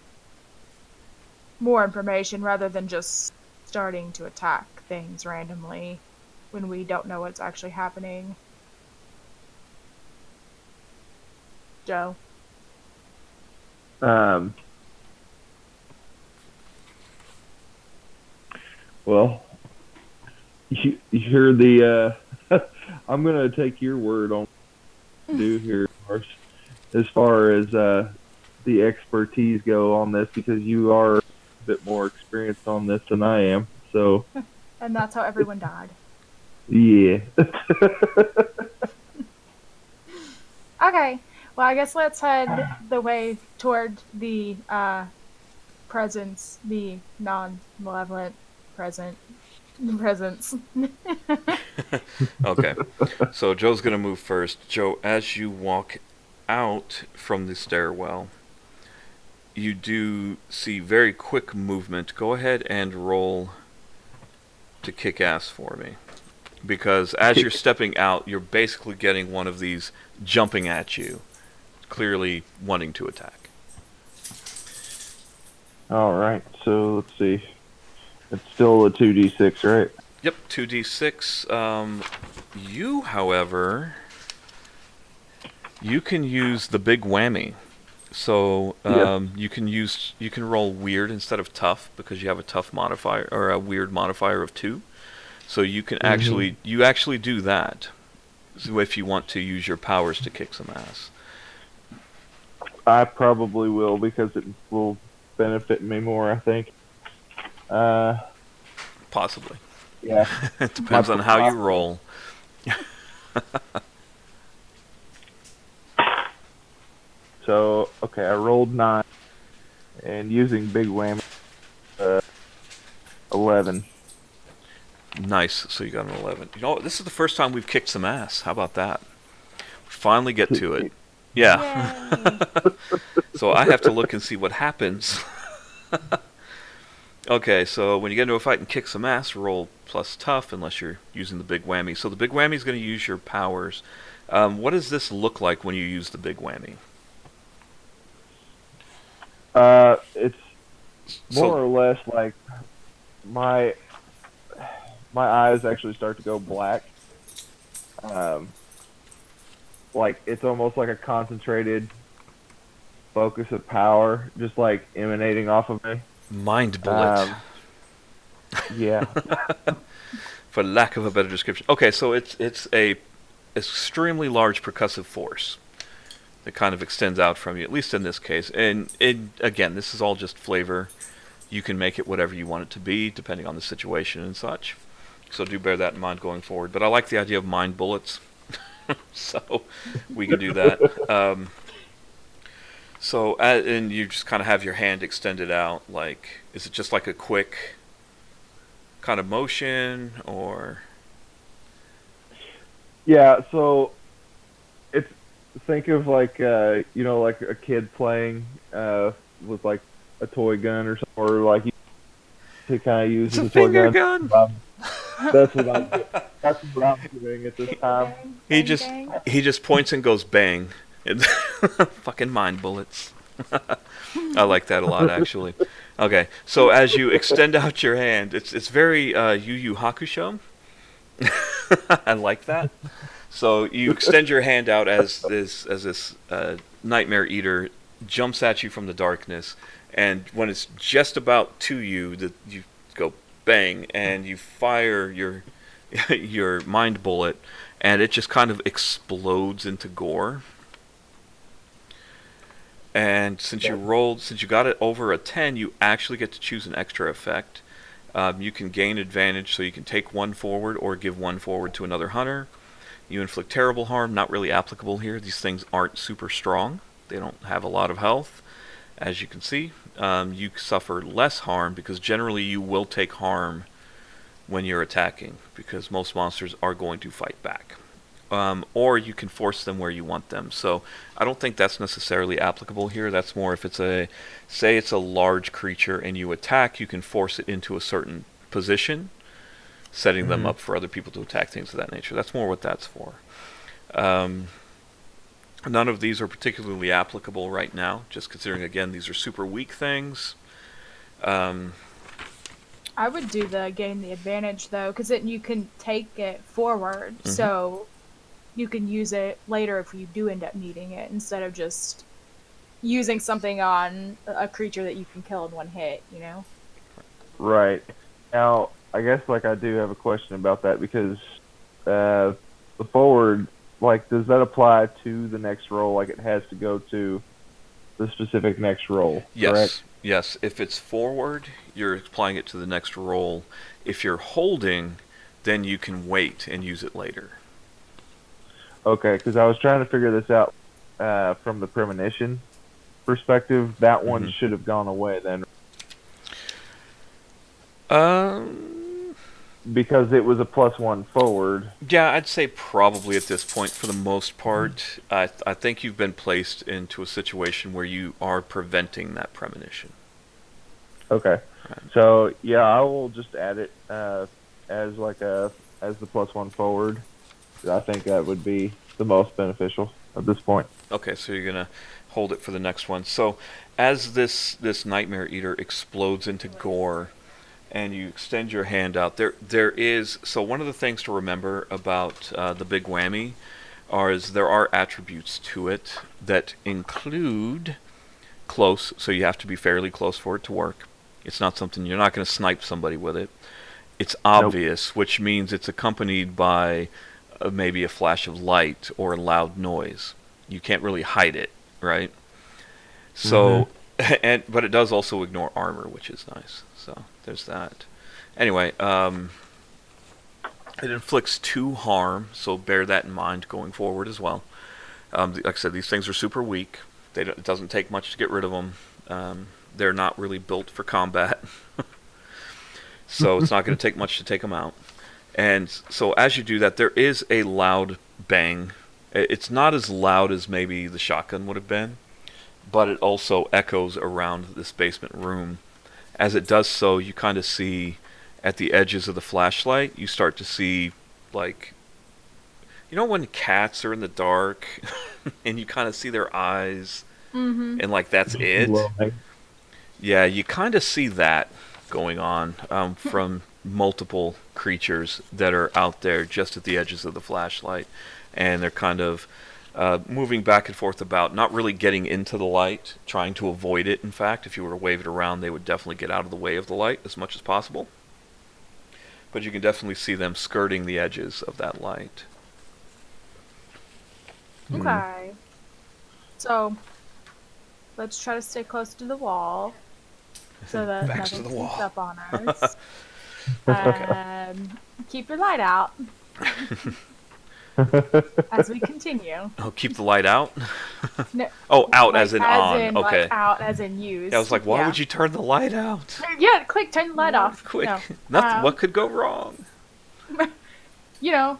Speaker 2: more information rather than just starting to attack things randomly when we don't know what's actually happening. Joe?
Speaker 5: Well, you heard the. I'm gonna take your word on what to do here, as far as the expertise go on this, because you are a bit more experienced on this than I am. So.
Speaker 2: And that's how everyone died.
Speaker 5: Yeah.
Speaker 2: Okay. Well, I guess let's head the way toward the presence, the non-malevolent presence.
Speaker 1: Okay. So Joe's going to move first. Joe, as you walk out from the stairwell, you do see very quick movement. Go ahead and roll to kick ass for me. Because as you're stepping out, you're basically getting one of these jumping at you, clearly wanting to attack.
Speaker 5: All right. So let's see. It's still a 2d6, right?
Speaker 1: Yep, 2d6. You, however, you can use the big whammy. So you can roll weird instead of tough because you have a tough modifier or a weird modifier of 2. So you can actually do that. So if you want to use your powers to kick some ass.
Speaker 5: I probably will because it will benefit me more, I think.
Speaker 1: Possibly.
Speaker 5: Yeah.
Speaker 1: It depends on how you roll.
Speaker 5: So, okay, I rolled 9, and using big whammy, 11.
Speaker 1: Nice. So you got an 11. You know, this is the first time we've kicked some ass. How about that? We finally get to it. Yeah. So I have to look and see what happens. Okay, so when you get into a fight and kick some ass, roll plus tough unless you're using the big whammy. So the big whammy is going to use your powers. What does this look like when you use the big whammy?
Speaker 5: It's more or less like my eyes actually start to go black. Like it's almost like a concentrated focus of power, just like emanating off of me.
Speaker 1: Mind bullet.
Speaker 5: Yeah.
Speaker 1: For lack of a better description. Okay, so it's a extremely large percussive force that kind of extends out from you, at least in this case. And again, this is all just flavor. You can make it whatever you want it to be, depending on the situation and such. So do bear that in mind going forward. But I like the idea of mind bullets. So we can do that. And you just kind of have your hand extended out. Like, is it just like a quick kind of motion, or?
Speaker 5: Yeah. So it's think of like like a kid playing with like a toy gun or something, or like to kind of use
Speaker 1: It's
Speaker 5: as
Speaker 1: a
Speaker 5: a toy
Speaker 1: finger
Speaker 5: gun.
Speaker 1: gun.
Speaker 5: That's what I'm doing at this time.
Speaker 1: He just points and goes bang. Fucking mind bullets. I like that a lot, actually. Okay, so as you extend out your hand, it's very Yu Yu Hakusho. I like that. So you extend your hand out as this nightmare eater jumps at you from the darkness, and when it's just about to you, you go bang, and you fire your your mind bullet, and it just kind of explodes into gore. And since you got it over a 10, you actually get to choose an extra effect. You can gain advantage, so you can take one forward or give one forward to another hunter. You inflict terrible harm, not really applicable here. These things aren't super strong. They don't have a lot of health, as you can see. You suffer less harm because generally you will take harm when you're attacking, because most monsters are going to fight back. Or you can force them where you want them. So I don't think that's necessarily applicable here. That's more if it's say it's a large creature and you attack, you can force it into a certain position, setting them up for other people to attack, things of that nature. That's more what that's for. None of these are particularly applicable right now, just considering, again, these are super weak things.
Speaker 2: I would do the gain the advantage, though, because then you can take it forward, so you can use it later if you do end up needing it, instead of just using something on a creature that you can kill in one hit, you know?
Speaker 5: Right. Now, I guess I do have a question about that, because the forward, does that apply to the next roll? It has to go to the specific next roll,
Speaker 1: Yes.
Speaker 5: correct?
Speaker 1: Yes. If it's forward, you're applying it to the next roll. If you're holding, then you can wait and use it later.
Speaker 5: Okay, because I was trying to figure this out from the premonition perspective. That one should have gone away then. Because it was a +1 forward.
Speaker 1: Yeah, I'd say probably at this point, for the most part. I think you've been placed into a situation where you are preventing that premonition.
Speaker 5: Okay.
Speaker 1: Right.
Speaker 5: So, yeah, I will just add it as the +1 forward. I think that would be the most beneficial at this point.
Speaker 1: Okay, so you're going to hold it for the next one. So as this Nightmare Eater explodes into gore, and you extend your hand out, there is... So one of the things to remember about the Big Whammy is there are attributes to it that include close, so you have to be fairly close for it to work. It's not something... You're not going to snipe somebody with it. It's obvious, which means it's accompanied by maybe a flash of light or a loud noise. You can't really hide it, right? So, but it does also ignore armor, which is nice. So there's that. Anyway, it inflicts 2 harm, so bear that in mind going forward as well. Like I said, these things are super weak. It doesn't take much to get rid of them. They're not really built for combat. So it's not going to take much to take them out. And so as you do that, there is a loud bang. It's not as loud as maybe the shotgun would have been, but it also echoes around this basement room. As it does so, you kind of see at the edges of the flashlight, you start to see, when cats are in the dark and you kind of see their eyes and that's it? Yeah, you kind of see that going on from multiple creatures that are out there just at the edges of the flashlight, and they're kind of moving back and forth about, not really getting into the light, trying to avoid it. In fact, if you were to wave it around, they would definitely get out of the way of the light as much as possible. But you can definitely see them skirting the edges of that light.
Speaker 2: Okay. So, let's try to stay close to the wall so that
Speaker 1: Backs to
Speaker 2: nothing
Speaker 1: the wall.
Speaker 2: sneaks up on us. Keep your light out as we continue.
Speaker 1: Oh, keep the light out?
Speaker 2: No,
Speaker 1: Oh, out as in on. Okay.
Speaker 2: Out as in used.
Speaker 1: Yeah, I was like, why would you turn the light out?
Speaker 2: Yeah, quick, turn the light off.
Speaker 1: Quick.
Speaker 2: No.
Speaker 1: Nothing. What could go wrong?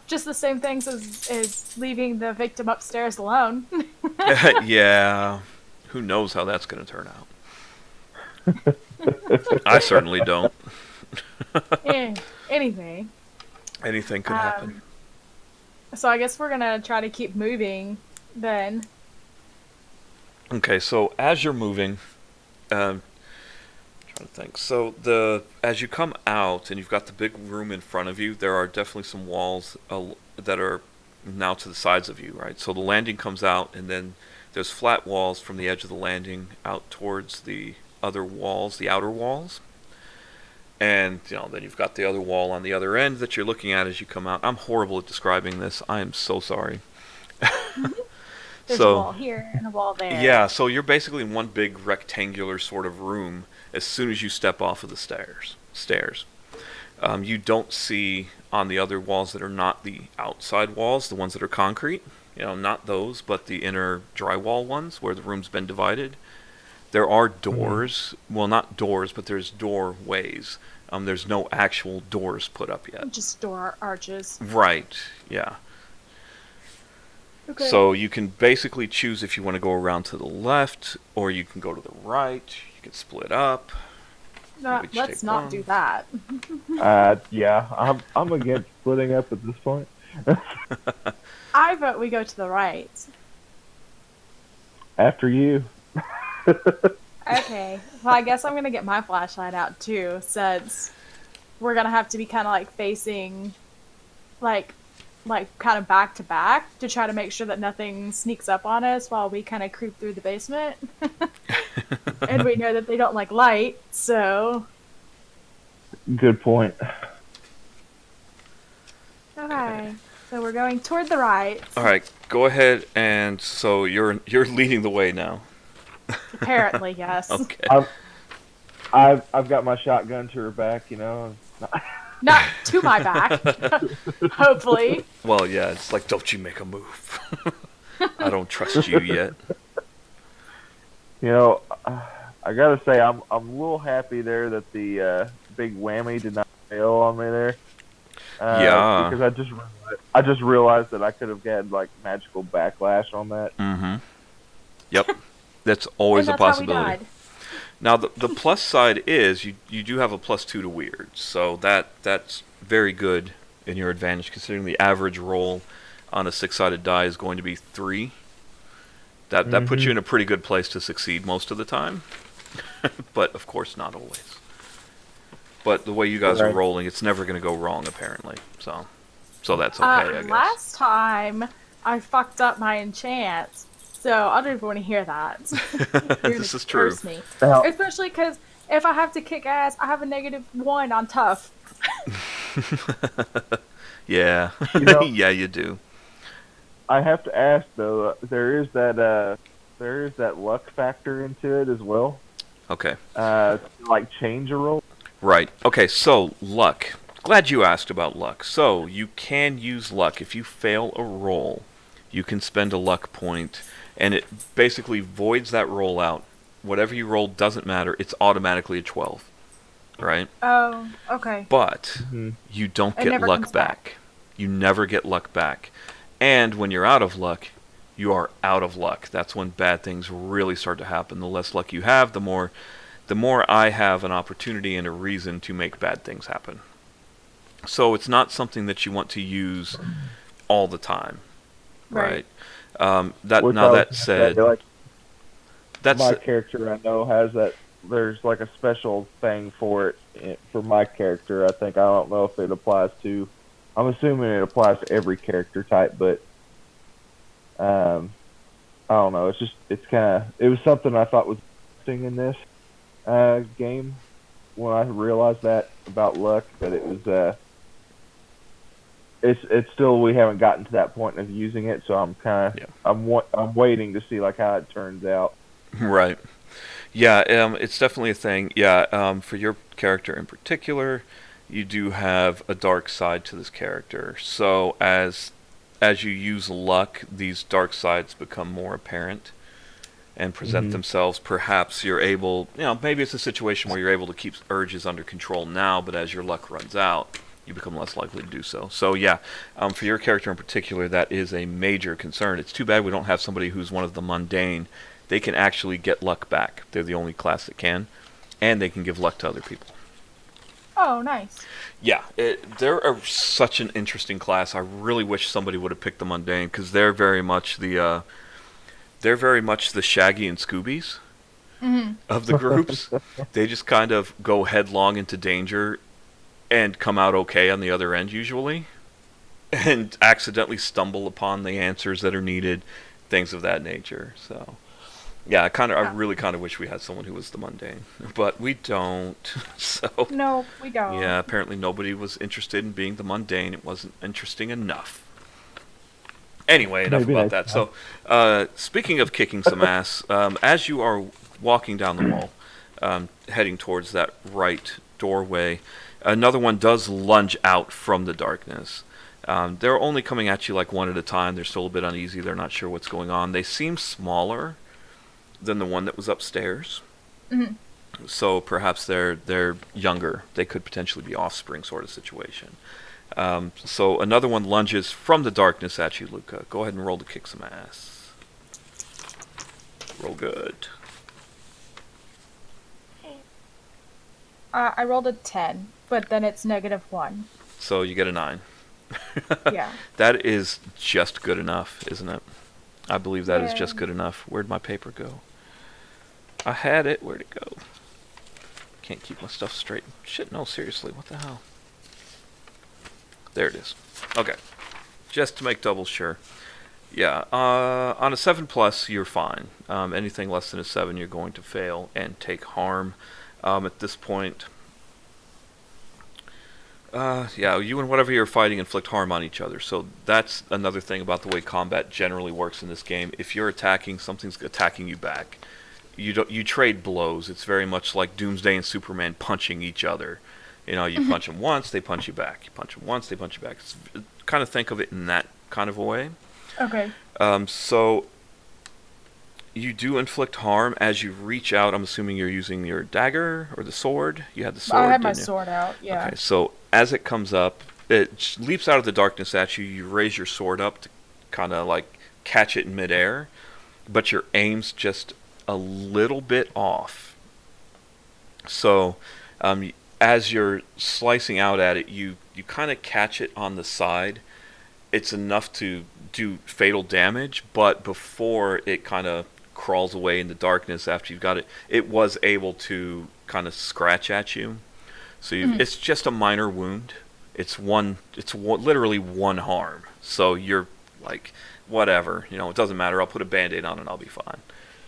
Speaker 2: Just the same things as leaving the victim upstairs alone.
Speaker 1: Yeah. Who knows how that's going to turn out? I certainly don't.
Speaker 2: Anything.
Speaker 1: Anything could happen.
Speaker 2: So I guess we're gonna try to keep moving then.
Speaker 1: Okay, so as you're moving, trying to think. So as you come out and you've got the big room in front of you, there are definitely some walls that are now to the sides of you, right? So the landing comes out, and then there's flat walls from the edge of the landing out towards the other walls, the outer walls. And then you've got the other wall on the other end that you're looking at as you come out. I'm horrible at describing this. I am so sorry.
Speaker 2: There's a wall here and a wall there.
Speaker 1: Yeah, so you're basically in one big rectangular sort of room as soon as you step off of the stairs. You don't see on the other walls that are not the outside walls, the ones that are concrete, not those, but the inner drywall ones where the room's been divided. There are doors. Well, not doors, but there's doorways. There's no actual doors put up yet.
Speaker 2: Just door arches.
Speaker 1: Right, yeah.
Speaker 2: Okay.
Speaker 1: So you can basically choose if you want to go around to the left, or you can go to the right. You can split up.
Speaker 2: Let's not do that.
Speaker 5: Yeah, I'm against splitting up at this point.
Speaker 2: I vote we go to the right.
Speaker 5: After you.
Speaker 2: Okay. Well, I guess I'm gonna get my flashlight out too, since we're gonna have to be kind of like facing, like kind of back to back to try to make sure that nothing sneaks up on us while we kind of creep through the basement. And we know that they don't like light, so.
Speaker 5: Good point.
Speaker 2: Okay. So we're going toward the right.
Speaker 1: All right, go ahead, and so you're leading the way now.
Speaker 2: Apparently, yes.
Speaker 1: Okay.
Speaker 5: I've got my shotgun to her back,
Speaker 2: Not to my back. Hopefully.
Speaker 1: Well, yeah, it's like, don't you make a move. I don't trust you yet.
Speaker 5: I gotta say, I'm a little happy there that the big whammy did not fail on me there.
Speaker 1: Yeah.
Speaker 5: Because I just realized that I could have had like magical backlash on that.
Speaker 1: Mm-hmm. Yep. That's always
Speaker 2: and
Speaker 1: a
Speaker 2: that's how we
Speaker 1: possibility.
Speaker 2: died.
Speaker 1: Now, the plus side is you do have a +2 to weird, so that's very good in your advantage, considering the average roll on a 6-sided die is going to be 3. That puts you in a pretty good place to succeed most of the time, but of course not always. But the way you guys are rolling, it's never going to go wrong apparently, so that's okay, I guess.
Speaker 2: Last time I fucked up my enchant. So I don't even want to hear that.
Speaker 1: This is true.
Speaker 2: Me.
Speaker 5: Now,
Speaker 2: Especially because if I have to kick ass, I have a -1 on tough.
Speaker 1: Yeah. Yeah, you do.
Speaker 5: I have to ask though, there is that luck factor into it as well.
Speaker 1: Okay.
Speaker 5: Like change a roll.
Speaker 1: Right. Okay, so luck. Glad you asked about luck. So you can use luck. If you fail a roll, you can spend a luck point, and it basically voids that roll out. Whatever you roll doesn't matter. It's automatically a 12. Right?
Speaker 2: Oh, okay.
Speaker 1: But you don't get luck back. You never get luck back. And when you're out of luck, you are out of luck. That's when bad things really start to happen. The less luck you have, the more I have an opportunity and a reason to make bad things happen. So it's not something that you want to use all the time. Right. That said,
Speaker 5: that's my character I know has that. There's like a special thing for it for my character. I don't know if it applies to. I'm assuming it applies to every character type, but I don't know. It was something I thought was interesting in this game when I realized that about luck, but it was. It's still, we haven't gotten to that point of using it, so I'm waiting to see like how it turns out.
Speaker 1: Right. Yeah, it's definitely a thing. Yeah, for your character in particular, you do have a dark side to this character. So as you use luck, these dark sides become more apparent and present themselves. Perhaps you're able, maybe it's a situation where you're able to keep urges under control now, but as your luck runs out, you become less likely to do so. So yeah, for your character in particular, that is a major concern. It's too bad we don't have somebody who's one of the mundane. They can actually get luck back. They're the only class that can, and they can give luck to other people.
Speaker 2: Oh, nice.
Speaker 1: Yeah, they're such an interesting class. I really wish somebody would have picked the mundane, because they're very much the they're very much the Shaggy and Scoobies
Speaker 2: Mm-hmm.
Speaker 1: of the groups. They just kind of go headlong into danger and come out okay on the other end usually, and accidentally stumble upon the answers that are needed, things of that nature. So, yeah, I really kind of wish we had someone who was the mundane, but we don't. So,
Speaker 2: No, we don't.
Speaker 1: yeah, apparently nobody was interested in being the mundane. It wasn't interesting enough. Anyway, enough
Speaker 5: Maybe
Speaker 1: about
Speaker 5: next
Speaker 1: that. So, speaking of kicking some ass, as you are walking down the wall, heading towards that right doorway, another one does lunge out from the darkness. They're only coming at you like one at a time. They're still a bit uneasy. They're not sure what's going on. They seem smaller than the one that was upstairs.
Speaker 2: Mm-hmm.
Speaker 1: So perhaps they're younger. They could potentially be offspring sort of situation. So another one lunges from the darkness at you, Luca. Go ahead and roll to kick some ass. Roll good.
Speaker 2: I rolled a 10, but then it's -1.
Speaker 1: So you get a 9.
Speaker 2: Yeah.
Speaker 1: That is just good enough, isn't it? I believe that is just
Speaker 2: Yeah.
Speaker 1: good enough. Where'd my paper go? I had it. Where'd it go? Can't keep my stuff straight. Shit, no, seriously. What the hell? There it is. Okay. Just to make double sure. Yeah, on a 7+, you're fine. Anything less than a 7, you're going to fail and take harm. At this point, yeah, you and whatever you're fighting inflict harm on each other. So that's another thing about the way combat generally works in this game. If you're attacking, something's attacking you back. You trade blows. It's very much like Doomsday and Superman punching each other. You know, you punch them once, they punch you back. You punch them once, they punch you back. Kind of think of it in that kind of a way.
Speaker 2: Okay.
Speaker 1: So you do inflict harm as you reach out. I'm assuming you're using your dagger or the sword. You had the sword.
Speaker 2: I had my
Speaker 1: didn't you?
Speaker 2: sword out. Yeah.
Speaker 1: Okay, so as it comes up, it leaps out of the darkness at you. You raise your sword up to kind of like catch it in midair, but your aim's just a little bit off. So as you're slicing out at it, you kind of catch it on the side. It's enough to do fatal damage, but before it kind of crawls away in the darkness after you've got it, it was able to kind of scratch at you. So it's just a minor wound. Literally one harm. So you're like, whatever, it doesn't matter. I'll put a band-aid on and I'll be fine.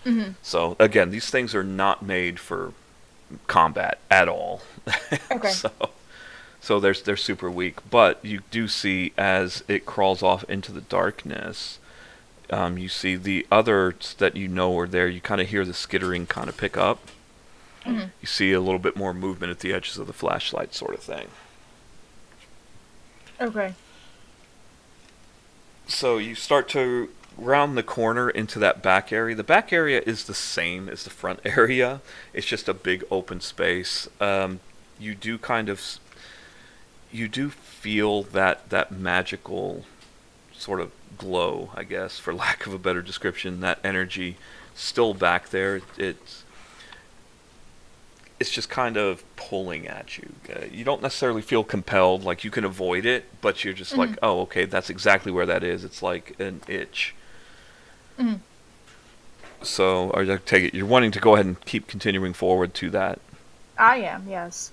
Speaker 2: Mm-hmm.
Speaker 1: So again, these things are not made for combat at all.
Speaker 2: Okay.
Speaker 1: So they're super weak, but you do see as it crawls off into the darkness, you see the others that are there. You kind of hear the skittering kind of pick up.
Speaker 2: Mm-hmm.
Speaker 1: You see a little bit more movement at the edges of the flashlight, sort of thing.
Speaker 2: Okay.
Speaker 1: So you start to round the corner into that back area. The back area is the same as the front area. It's just a big open space. You do feel that magical sort of glow, I guess, for lack of a better description. That energy still back there. It's just kind of pulling at you. You don't necessarily feel compelled, like you can avoid it, but you're just like, oh, okay, that's exactly where that is. It's like an itch.
Speaker 2: Mm-hmm.
Speaker 1: So, I take it you're wanting to go ahead and keep continuing forward to that.
Speaker 2: I am, yes.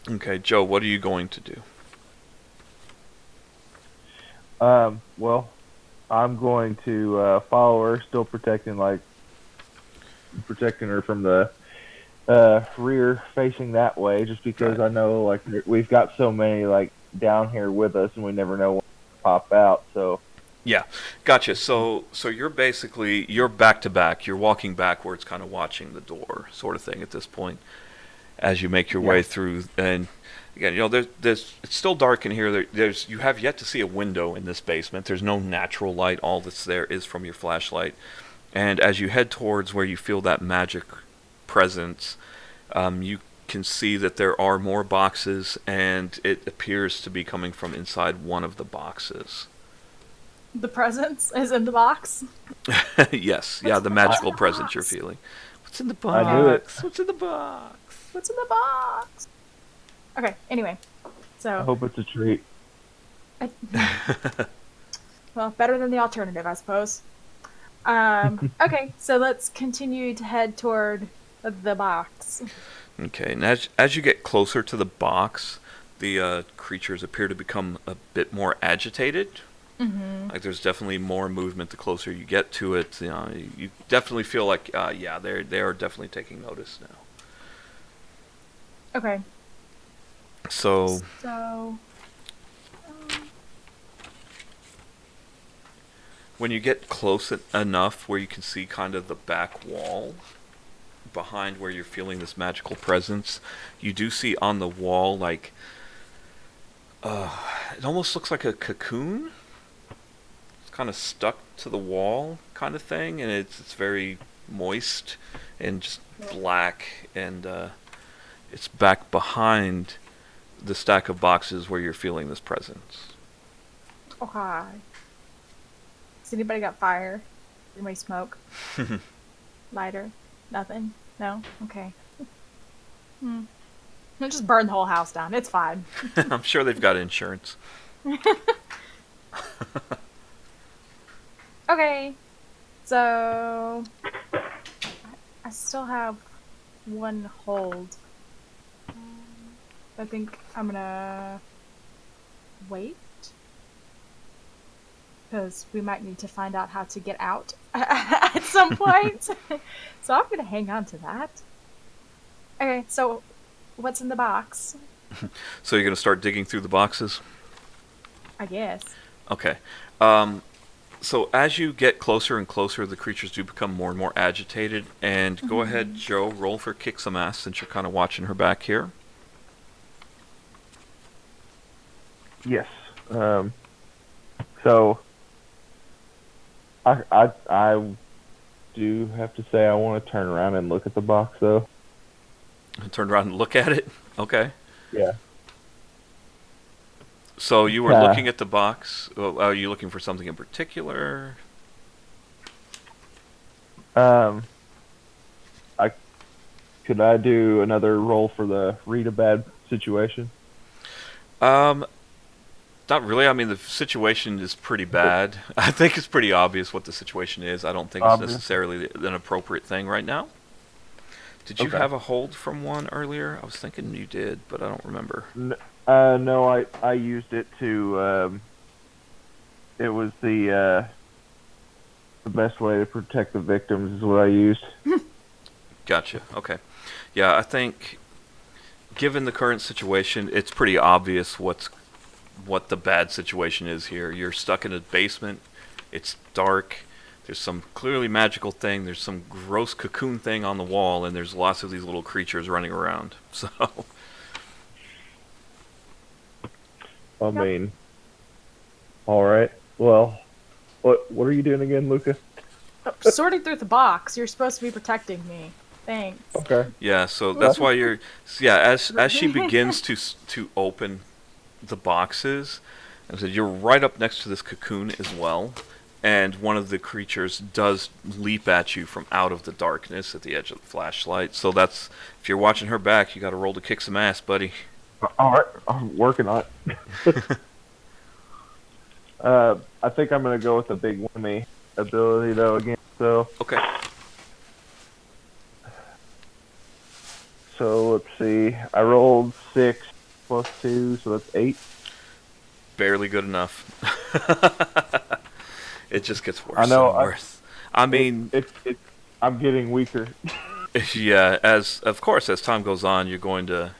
Speaker 1: Okay, Joe, what are you going to do?
Speaker 5: Well, I'm going to follow her, still protecting her from the rear facing that way, just because
Speaker 1: Right.
Speaker 5: I know like we've got so many like down here with us, and we never know when to pop out. So
Speaker 1: Yeah, gotcha. So you're back to back. You're walking backwards, kind of watching the door, sort of thing at this point, as you make your way through. And again, there's it's still dark in here. You have yet to see a window in this basement. There's no natural light. All that's there is from your flashlight. And as you head towards where you feel that magic presence, you can see that there are more boxes, and it appears to be coming from inside one of the boxes.
Speaker 2: The presence is in the box.
Speaker 1: Yes, yeah, the magical presence you're feeling. What's in the box?
Speaker 5: I knew it.
Speaker 1: What's in the box?
Speaker 2: What's in the box? Okay, anyway.
Speaker 5: I
Speaker 2: So,
Speaker 5: hope it's a treat.
Speaker 2: well, better than the alternative, I suppose. Okay, so let's continue to head toward the box.
Speaker 1: Okay, and as you get closer to the box, the creatures appear to become a bit more agitated.
Speaker 2: Mm-hmm.
Speaker 1: Like there's definitely more movement the closer you get to it. You definitely feel like, yeah, they are definitely taking notice now.
Speaker 2: Okay.
Speaker 1: So
Speaker 2: So.
Speaker 1: when you get close enough where you can see kind of the back wall behind where you're feeling this magical presence, you do see on the wall like it almost looks like a cocoon. It's kind of stuck to the wall, kind of thing, and it's very moist and just black, and it's back behind the stack of boxes where you're feeling this presence.
Speaker 2: Okay. Has anybody got fire? Anybody smoke? Lighter? Nothing? No? Okay. We'll just burn the whole house down. It's fine.
Speaker 1: I'm sure they've got insurance.
Speaker 2: Okay. So I still have one hold. I think I'm gonna wait. Because we might need to find out how to get out at some point. So I'm gonna hang on to that. Okay, so what's in the box?
Speaker 1: So you're going to start digging through the boxes?
Speaker 2: I guess.
Speaker 1: Okay. So as you get closer and closer, the creatures do become more and more agitated. And go ahead, Joe, roll for kick some ass since you're kind of watching her back here.
Speaker 5: Yes. So I do have to say I want to turn around and look at the box though.
Speaker 1: Turn around and look at it. Okay.
Speaker 5: Yeah.
Speaker 1: So you were looking at the box. Are you looking for something in particular?
Speaker 5: Could I do another roll for the read a bad situation?
Speaker 1: Not really. I mean, the situation is pretty bad. I think it's pretty obvious what the situation is. I don't think it's necessarily an appropriate thing right now. Did you have a hold from one earlier? I was thinking you did, but I don't remember.
Speaker 5: No, I used it to. It was the best way to protect the victims is what I used.
Speaker 1: Gotcha. Okay. Yeah, I think given the current situation, it's pretty obvious what the bad situation is here. You're stuck in a basement. It's dark. There's some clearly magical thing. There's some gross cocoon thing on the wall, and there's lots of these little creatures running around. So,
Speaker 5: I mean, all right. Well, what are you doing again, Luca?
Speaker 2: Sorting through the box. You're supposed to be protecting me. Thanks.
Speaker 5: Okay.
Speaker 1: yeah. So that's why you're. Yeah. As she begins to open the boxes, and so you're right up next to this cocoon as well. And one of the creatures does leap at you from out of the darkness at the edge of the flashlight. So that's, if you're watching her back, you got to roll to kick some ass, buddy.
Speaker 5: All right, I'm working on it. I think I'm gonna go with the big whammy ability though again. So
Speaker 1: Okay.
Speaker 5: let's see. I rolled 6 plus 2, so that's 8.
Speaker 1: Barely good enough. It just gets worse
Speaker 5: I know,
Speaker 1: and worse. I mean,
Speaker 5: I'm getting weaker.
Speaker 1: yeah, as time goes on, you're going to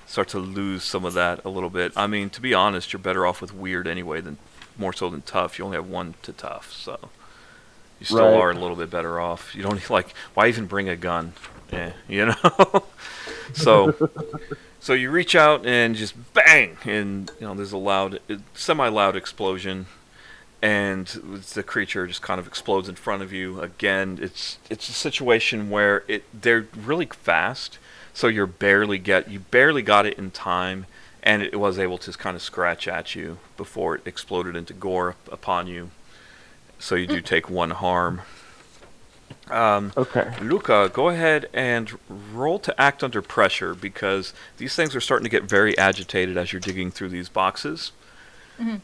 Speaker 1: start to lose some of that a little bit. I mean, to be honest, you're better off with weird anyway than more so than tough. You only have 1 to tough, so you still are a little bit better off. You don't why even bring a gun? You know. So you reach out and just bang, and there's a loud, semi-loud explosion. And the creature just kind of explodes in front of you. Again, it's a situation where they're really fast, so you barely got it in time, and it was able to kind of scratch at you before it exploded into gore upon you. So you do take 1 harm.
Speaker 5: Okay.
Speaker 1: Luca, go ahead and roll to act under pressure, because these things are starting to get very agitated as you're digging through these boxes.
Speaker 2: Mm-hmm.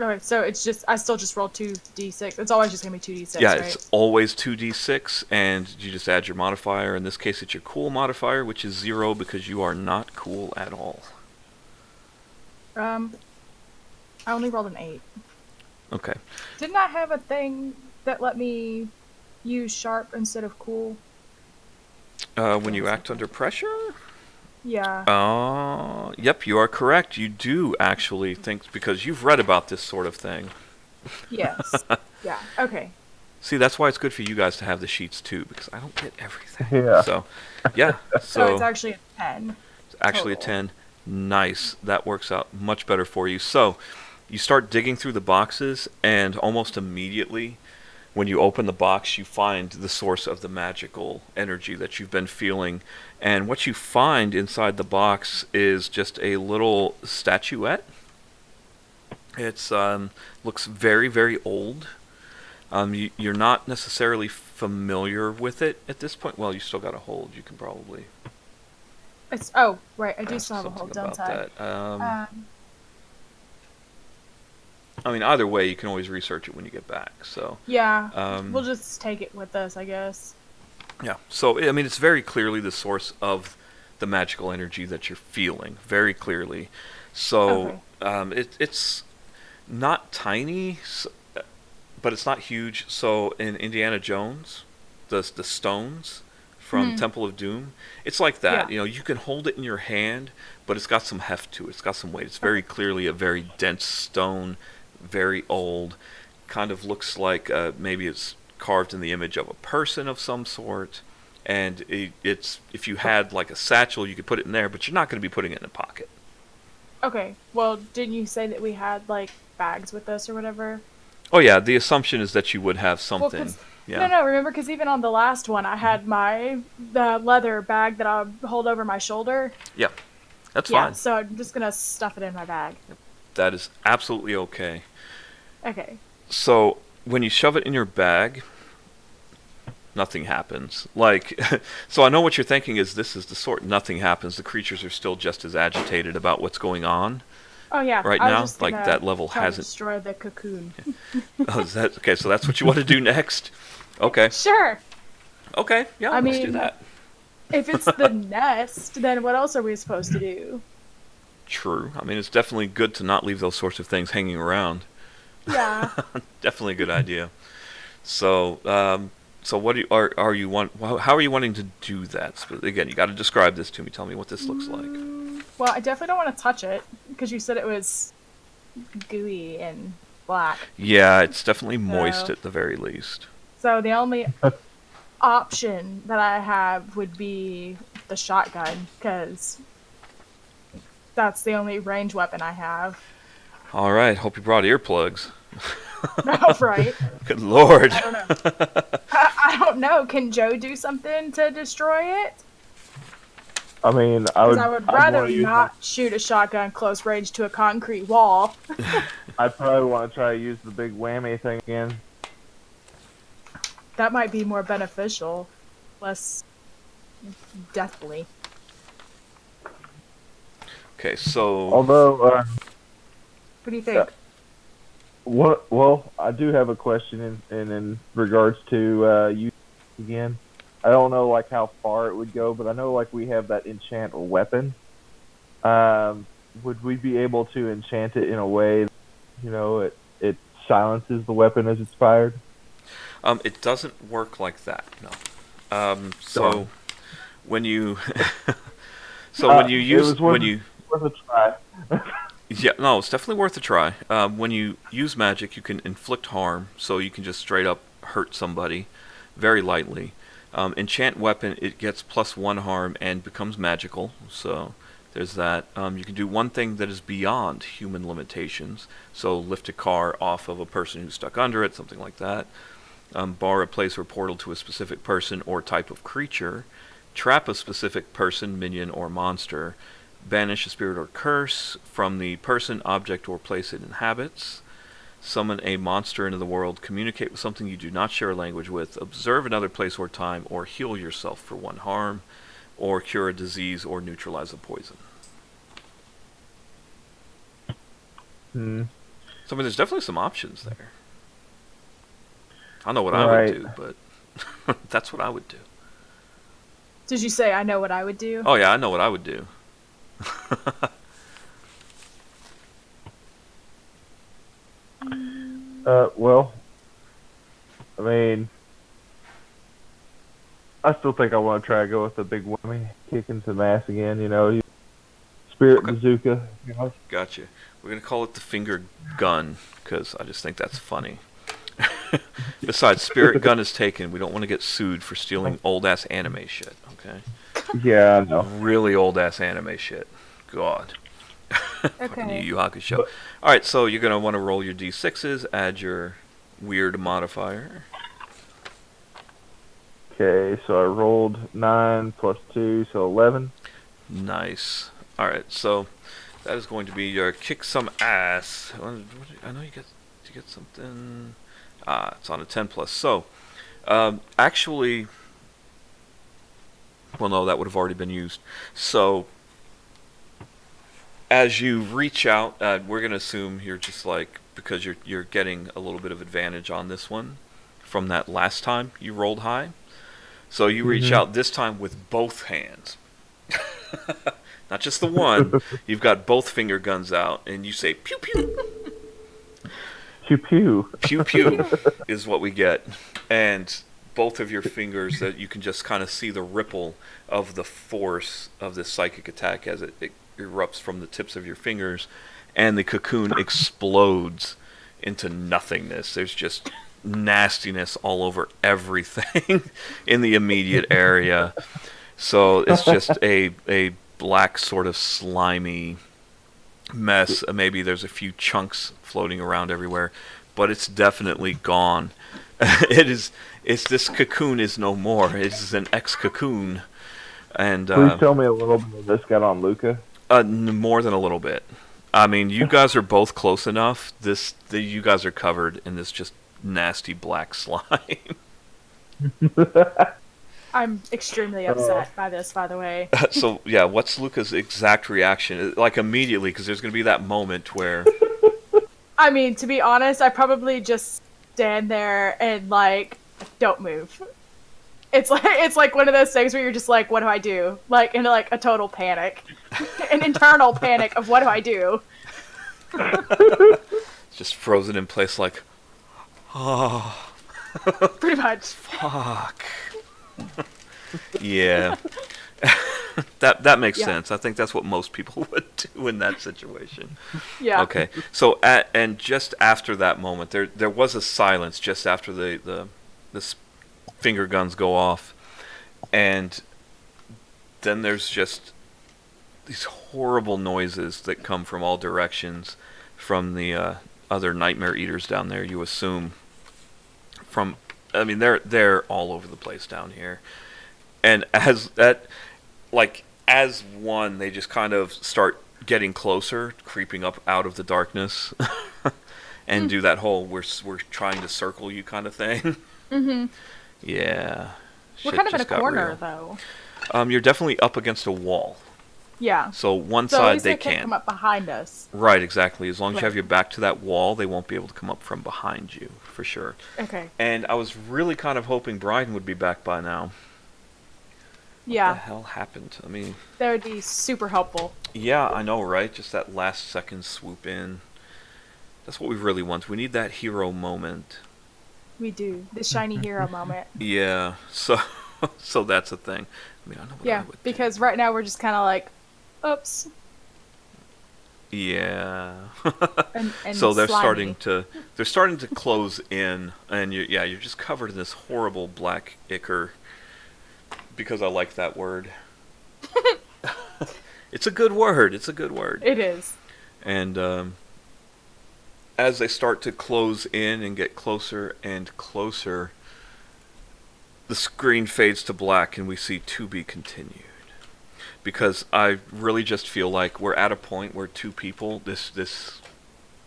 Speaker 2: Okay, so it's just I still just roll 2d6. It's always just gonna be 2d6,
Speaker 1: Yeah,
Speaker 2: right?
Speaker 1: it's always 2d6, and you just add your modifier. In this case, it's your cool modifier, which is 0 because you are not cool at all.
Speaker 2: I only rolled an 8.
Speaker 1: Okay.
Speaker 2: Didn't I have a thing that let me use sharp instead of cool?
Speaker 1: When you act under pressure?
Speaker 2: Yeah.
Speaker 1: Yep, you are correct. You do actually think, because you've read about this sort of thing.
Speaker 2: Yes. Yeah. Okay.
Speaker 1: See, that's why it's good for you guys to have the sheets too, because I don't get everything.
Speaker 5: Yeah.
Speaker 1: So, yeah.
Speaker 2: So it's actually a 10.
Speaker 1: It's actually
Speaker 2: total.
Speaker 1: a 10. Nice. That works out much better for you. So, you start digging through the boxes, and almost immediately, when you open the box, you find the source of the magical energy that you've been feeling. And what you find inside the box is just a little statuette. It's looks very, very old. You're not necessarily familiar with it at this point. Well, you still got a hold. You can probably
Speaker 2: Right. I do
Speaker 1: ask
Speaker 2: still have a
Speaker 1: something
Speaker 2: hold,
Speaker 1: about
Speaker 2: don't I?
Speaker 1: that. I mean, either way, you can always research it when you get back. So
Speaker 2: Yeah. We'll just take it with us, I guess.
Speaker 1: yeah. So I mean, it's very clearly the source of the magical energy that you're feeling. Very clearly. So it's not tiny, but it's not huge. So in Indiana Jones, the stones from Temple of Doom, it's like that.
Speaker 2: Yeah.
Speaker 1: You know, you can hold it in your hand, but it's got some heft to it. It's got some weight. It's very clearly a very dense stone, very old. Kind of looks like maybe it's carved in the image of a person of some sort. And it's if you had like a satchel, you could put it in there, but you're not going to be putting it in a pocket.
Speaker 2: Okay. Well, didn't you say that we had like bags with us or whatever?
Speaker 1: Oh yeah, the assumption is that you would have
Speaker 2: Well,
Speaker 1: something. Yeah.
Speaker 2: No, remember, because even on the last one, I had the leather bag that I hold over my shoulder.
Speaker 1: Yeah. That's
Speaker 2: Yeah,
Speaker 1: fine.
Speaker 2: so I'm just gonna stuff it in my bag.
Speaker 1: That is absolutely okay.
Speaker 2: Okay.
Speaker 1: So when you shove it in your bag, nothing happens. Like, so I know what you're thinking is this is the sort. Nothing happens. The creatures are still just as agitated about what's going on.
Speaker 2: Oh yeah.
Speaker 1: Right
Speaker 2: I was
Speaker 1: now,
Speaker 2: just
Speaker 1: like
Speaker 2: gonna
Speaker 1: that level
Speaker 2: try to
Speaker 1: hasn't.
Speaker 2: destroy the cocoon.
Speaker 1: Oh, is that okay? So that's what you want to do next? Okay.
Speaker 2: Sure.
Speaker 1: Okay. Yeah.
Speaker 2: I
Speaker 1: Let's do
Speaker 2: mean,
Speaker 1: that.
Speaker 2: If it's the nest, then what else are we supposed to do?
Speaker 1: True. I mean, it's definitely good to not leave those sorts of things hanging around.
Speaker 2: Yeah.
Speaker 1: Definitely a good idea. So, so what are you want? How are you wanting to do that? So again, you got to describe this to me. Tell me what this looks like.
Speaker 2: Well, I definitely don't want to touch it because you said it was gooey and black.
Speaker 1: Yeah, it's definitely moist
Speaker 2: So-
Speaker 1: at the very least.
Speaker 2: So the only option that I have would be the shotgun because that's the only range weapon I have.
Speaker 1: All right. Hope you brought earplugs.
Speaker 2: Right?
Speaker 1: Good lord.
Speaker 2: I don't know. I don't know. Can Joe do something to destroy it?
Speaker 5: I mean,
Speaker 2: Because I would
Speaker 5: I'd
Speaker 2: rather
Speaker 5: wanna use
Speaker 2: not shoot a shotgun close range to a concrete wall.
Speaker 5: I'd probably want to try to use the big whammy thing again.
Speaker 2: That might be more beneficial, less deathly.
Speaker 1: Okay, so
Speaker 5: Although,
Speaker 2: What do you think?
Speaker 5: well, I do have a question in regards to use again. I don't know like how far it would go, but I know like we have that enchant weapon. Would we be able to enchant it in a way, it silences the weapon as it's fired?
Speaker 1: it doesn't work like that. No. So
Speaker 5: Darn.
Speaker 1: when you when you use
Speaker 5: worth a try.
Speaker 1: yeah, no, it's definitely worth a try. When you use magic, you can inflict harm, so you can just straight up hurt somebody very lightly. Enchant weapon, it gets +1 harm and becomes magical, so there's that. You can do one thing that is beyond human limitations, so lift a car off of a person who's stuck under it, something like that. Bar a place or portal to a specific person or type of creature. Trap a specific person, minion, or monster. Banish a spirit or curse from the person, object, or place it inhabits. Summon a monster into the world. Communicate with something you do not share a language with. Observe another place or time, or heal yourself for 1 harm. Or cure a disease or neutralize a poison. So So I mean, there's definitely some options there. I know what I
Speaker 5: Right.
Speaker 1: would do, but that's what I would do.
Speaker 2: Did you say I know what I would do?
Speaker 1: Oh yeah, I know what I would do.
Speaker 5: Well, I mean, I still think I want to try to go with the big whammy, kicking some ass again. Spirit
Speaker 1: Okay.
Speaker 5: bazooka.
Speaker 1: Gotcha. We're gonna call it the finger gun because I just think that's funny. Besides, spirit gun is taken. We don't want to get sued for stealing old ass anime shit. Okay.
Speaker 5: Yeah, I know.
Speaker 1: Really old ass anime shit. God. Fucking
Speaker 2: Okay.
Speaker 1: Yu Yu Hakusho.
Speaker 5: But-
Speaker 1: All right, so you're gonna want to roll your d6s. Add your weird modifier.
Speaker 5: Okay, so I rolled 9 plus 2, so 11.
Speaker 1: Nice. All right, so that is going to be your kick some ass. I know you get something. It's on a 10 plus. So, actually, well, no, that would have already been used. So, as you reach out, we're gonna assume you're just like because you're getting a little bit of advantage on this one from that last time you rolled high. So you reach
Speaker 5: Mhm.
Speaker 1: out this time with both hands. Not just the one. You've got both finger guns out, and you say pew pew.
Speaker 5: Pew pew.
Speaker 1: Pew pew is what we get, and both of your fingers that you can just kind of see the ripple of the force of this psychic attack as it erupts from the tips of your fingers, and the cocoon explodes into nothingness. There's just nastiness all over everything in the immediate area. So it's just a black sort of slimy mess. Maybe there's a few chunks floating around everywhere, but it's definitely gone. It's this cocoon is no more. It's an ex-cocoon, and
Speaker 5: Please tell me a little bit of this got on Luca.
Speaker 1: more than a little bit. I mean, you guys are both close enough. You guys are covered in this just nasty black slime.
Speaker 2: I'm extremely upset by this, by the way.
Speaker 1: So yeah, what's Luca's exact reaction? Like immediately, because there's going to be that moment where
Speaker 2: I mean, to be honest, I probably just stand there and like don't move. It's like one of those things where you're just like, what do I do? Like in like a total panic, an internal panic of what do I do?
Speaker 1: it's just frozen in place, like, oh,
Speaker 2: Pretty much.
Speaker 1: fuck. Yeah. that makes
Speaker 2: Yeah.
Speaker 1: sense. I think that's what most people would do in that situation.
Speaker 2: Yeah.
Speaker 1: Okay. So and just after that moment, there was a silence just after the finger guns go off, and then there's just these horrible noises that come from all directions from the other nightmare eaters down there. You assume from, I mean, they're all over the place down here, and as one, they just kind of start getting closer, creeping up out of the darkness, and do that whole we're trying to circle you kind of thing.
Speaker 2: Mhm.
Speaker 1: Yeah.
Speaker 2: We're
Speaker 1: Shit
Speaker 2: kind of in a
Speaker 1: just got
Speaker 2: corner
Speaker 1: real.
Speaker 2: though.
Speaker 1: You're definitely up against a wall.
Speaker 2: Yeah.
Speaker 1: So one
Speaker 2: So at
Speaker 1: side
Speaker 2: least
Speaker 1: they
Speaker 2: can't
Speaker 1: can't.
Speaker 2: come up behind us.
Speaker 1: Right, exactly. As long as you
Speaker 2: Right.
Speaker 1: have your back to that wall, they won't be able to come up from behind you, for sure.
Speaker 2: Okay.
Speaker 1: And I was really kind of hoping Brian would be back by now. What the
Speaker 2: Yeah.
Speaker 1: hell happened? I mean,
Speaker 2: That would be super helpful.
Speaker 1: yeah, I know, right? Just that last second swoop in. That's what we really want. We need that hero moment.
Speaker 2: We do. The shiny hero moment.
Speaker 1: Yeah, so so that's the thing. I mean, I know what I
Speaker 2: Yeah,
Speaker 1: would do.
Speaker 2: because right now we're just kind of like, oops.
Speaker 1: Yeah.
Speaker 2: And
Speaker 1: So they're
Speaker 2: slimy.
Speaker 1: starting to close in, and you're just covered in this horrible black ichor. Because I like that word. It's a good word. It's a good word.
Speaker 2: It is.
Speaker 1: And as they start to close in and get closer and closer, the screen fades to black, and we see "to be continued." Because I really just feel like we're at a point where two people, this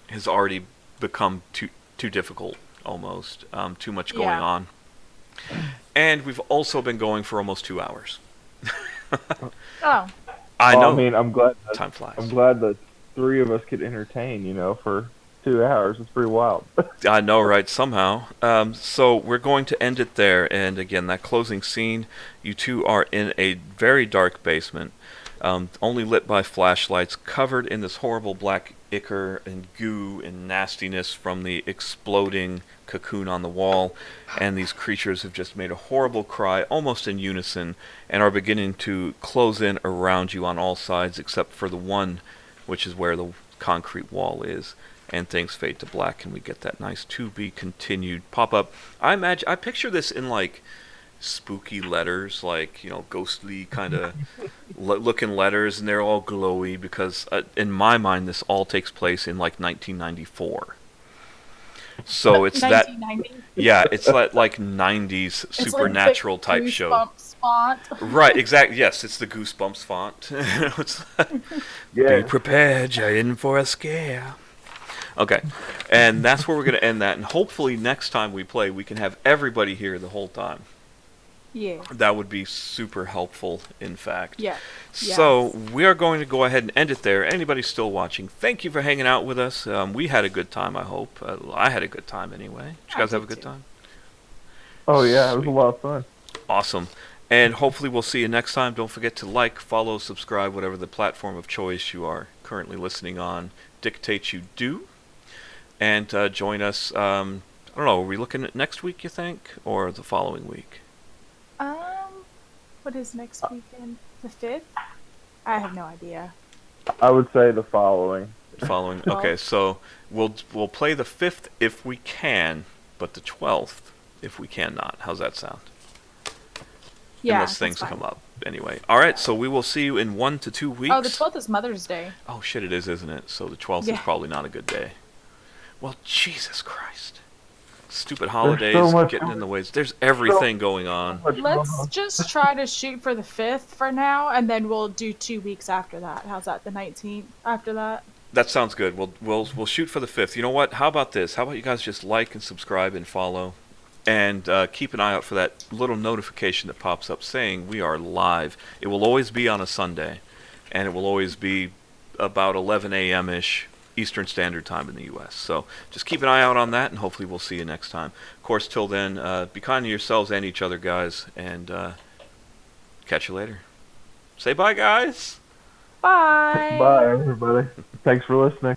Speaker 1: has already become too difficult, almost too much going
Speaker 2: Yeah.
Speaker 1: on, and we've also been going for almost 2 hours.
Speaker 2: Oh,
Speaker 1: I
Speaker 5: Well,
Speaker 1: know.
Speaker 5: I mean, I'm glad.
Speaker 1: Time flies.
Speaker 5: I'm glad the three of us could entertain. For 2 hours. It's pretty wild.
Speaker 1: I know, right? Somehow. So we're going to end it there. And again, that closing scene, you two are in a very dark basement, only lit by flashlights, covered in this horrible black ichor and goo and nastiness from the exploding cocoon on the wall. And these creatures have just made a horrible cry, almost in unison, and are beginning to close in around you on all sides, except for the one, which is where the concrete wall is. And things fade to black, and we get that nice to be continued pop up. I picture this in like spooky letters, like, you know, ghostly kind of looking letters, and they're all glowy because in my mind this all takes place in like 1994. So it's that,
Speaker 2: 1990.
Speaker 1: yeah, it's that like 90s
Speaker 2: It's
Speaker 1: supernatural
Speaker 2: like the
Speaker 1: type show.
Speaker 2: Goosebumps font.
Speaker 1: Right, exactly. Yes, it's the Goosebumps font. It's like,
Speaker 5: Yeah.
Speaker 1: be prepared, you're in for a scare. Okay, and that's where we're going to end that, and hopefully next time we play, we can have everybody here the whole time.
Speaker 2: Yeah.
Speaker 1: That would be super helpful, in fact.
Speaker 2: Yeah.
Speaker 1: So we are going to go ahead and end it there. Anybody still watching, thank you for hanging out with us. We had a good time, I hope. I had a good time anyway. Did you guys have a good time?
Speaker 5: Oh yeah, it was a
Speaker 1: Sweet.
Speaker 5: lot of fun.
Speaker 1: Awesome. And hopefully we'll see you next time. Don't forget to like, follow, subscribe, whatever the platform of choice you are currently listening on dictates you do. And join us, I don't know, are we looking at next week, you think? Or the following week?
Speaker 2: What is next weekend? The 5th? I have no idea.
Speaker 5: I would say the following.
Speaker 1: Following.
Speaker 2: Well-
Speaker 1: Okay, so we'll play the 5th if we can, but the 12th if we cannot. How's that sound?
Speaker 2: Yeah.
Speaker 1: Unless things come up. Anyway. All right, so we will see you in 1 to 2 weeks.
Speaker 2: Oh, the 12th is Mother's Day.
Speaker 1: Oh, shit, it is, isn't it? So the 12th is
Speaker 2: Yeah.
Speaker 1: probably not a good day. Well, Jesus Christ. Stupid holidays
Speaker 5: so much
Speaker 1: getting in the ways. There's everything going on.
Speaker 2: Let's just try to shoot for the 5th for now, and then we'll do 2 weeks after that. How's that? The 19th after that?
Speaker 1: That sounds good. We'll shoot for the 5th. You know what? How about this? How about you guys just like and subscribe and follow, and keep an eye out for that little notification that pops up saying we are live. It will always be on a Sunday, and it will always be about 11 a.m. ish Eastern Standard Time in the U.S. So just keep an eye out on that, and hopefully we'll see you next time. Of course, till then, be kind to yourselves and each other, guys, and catch you later. Say bye, guys.
Speaker 2: Bye.
Speaker 5: Bye, everybody. Thanks for listening.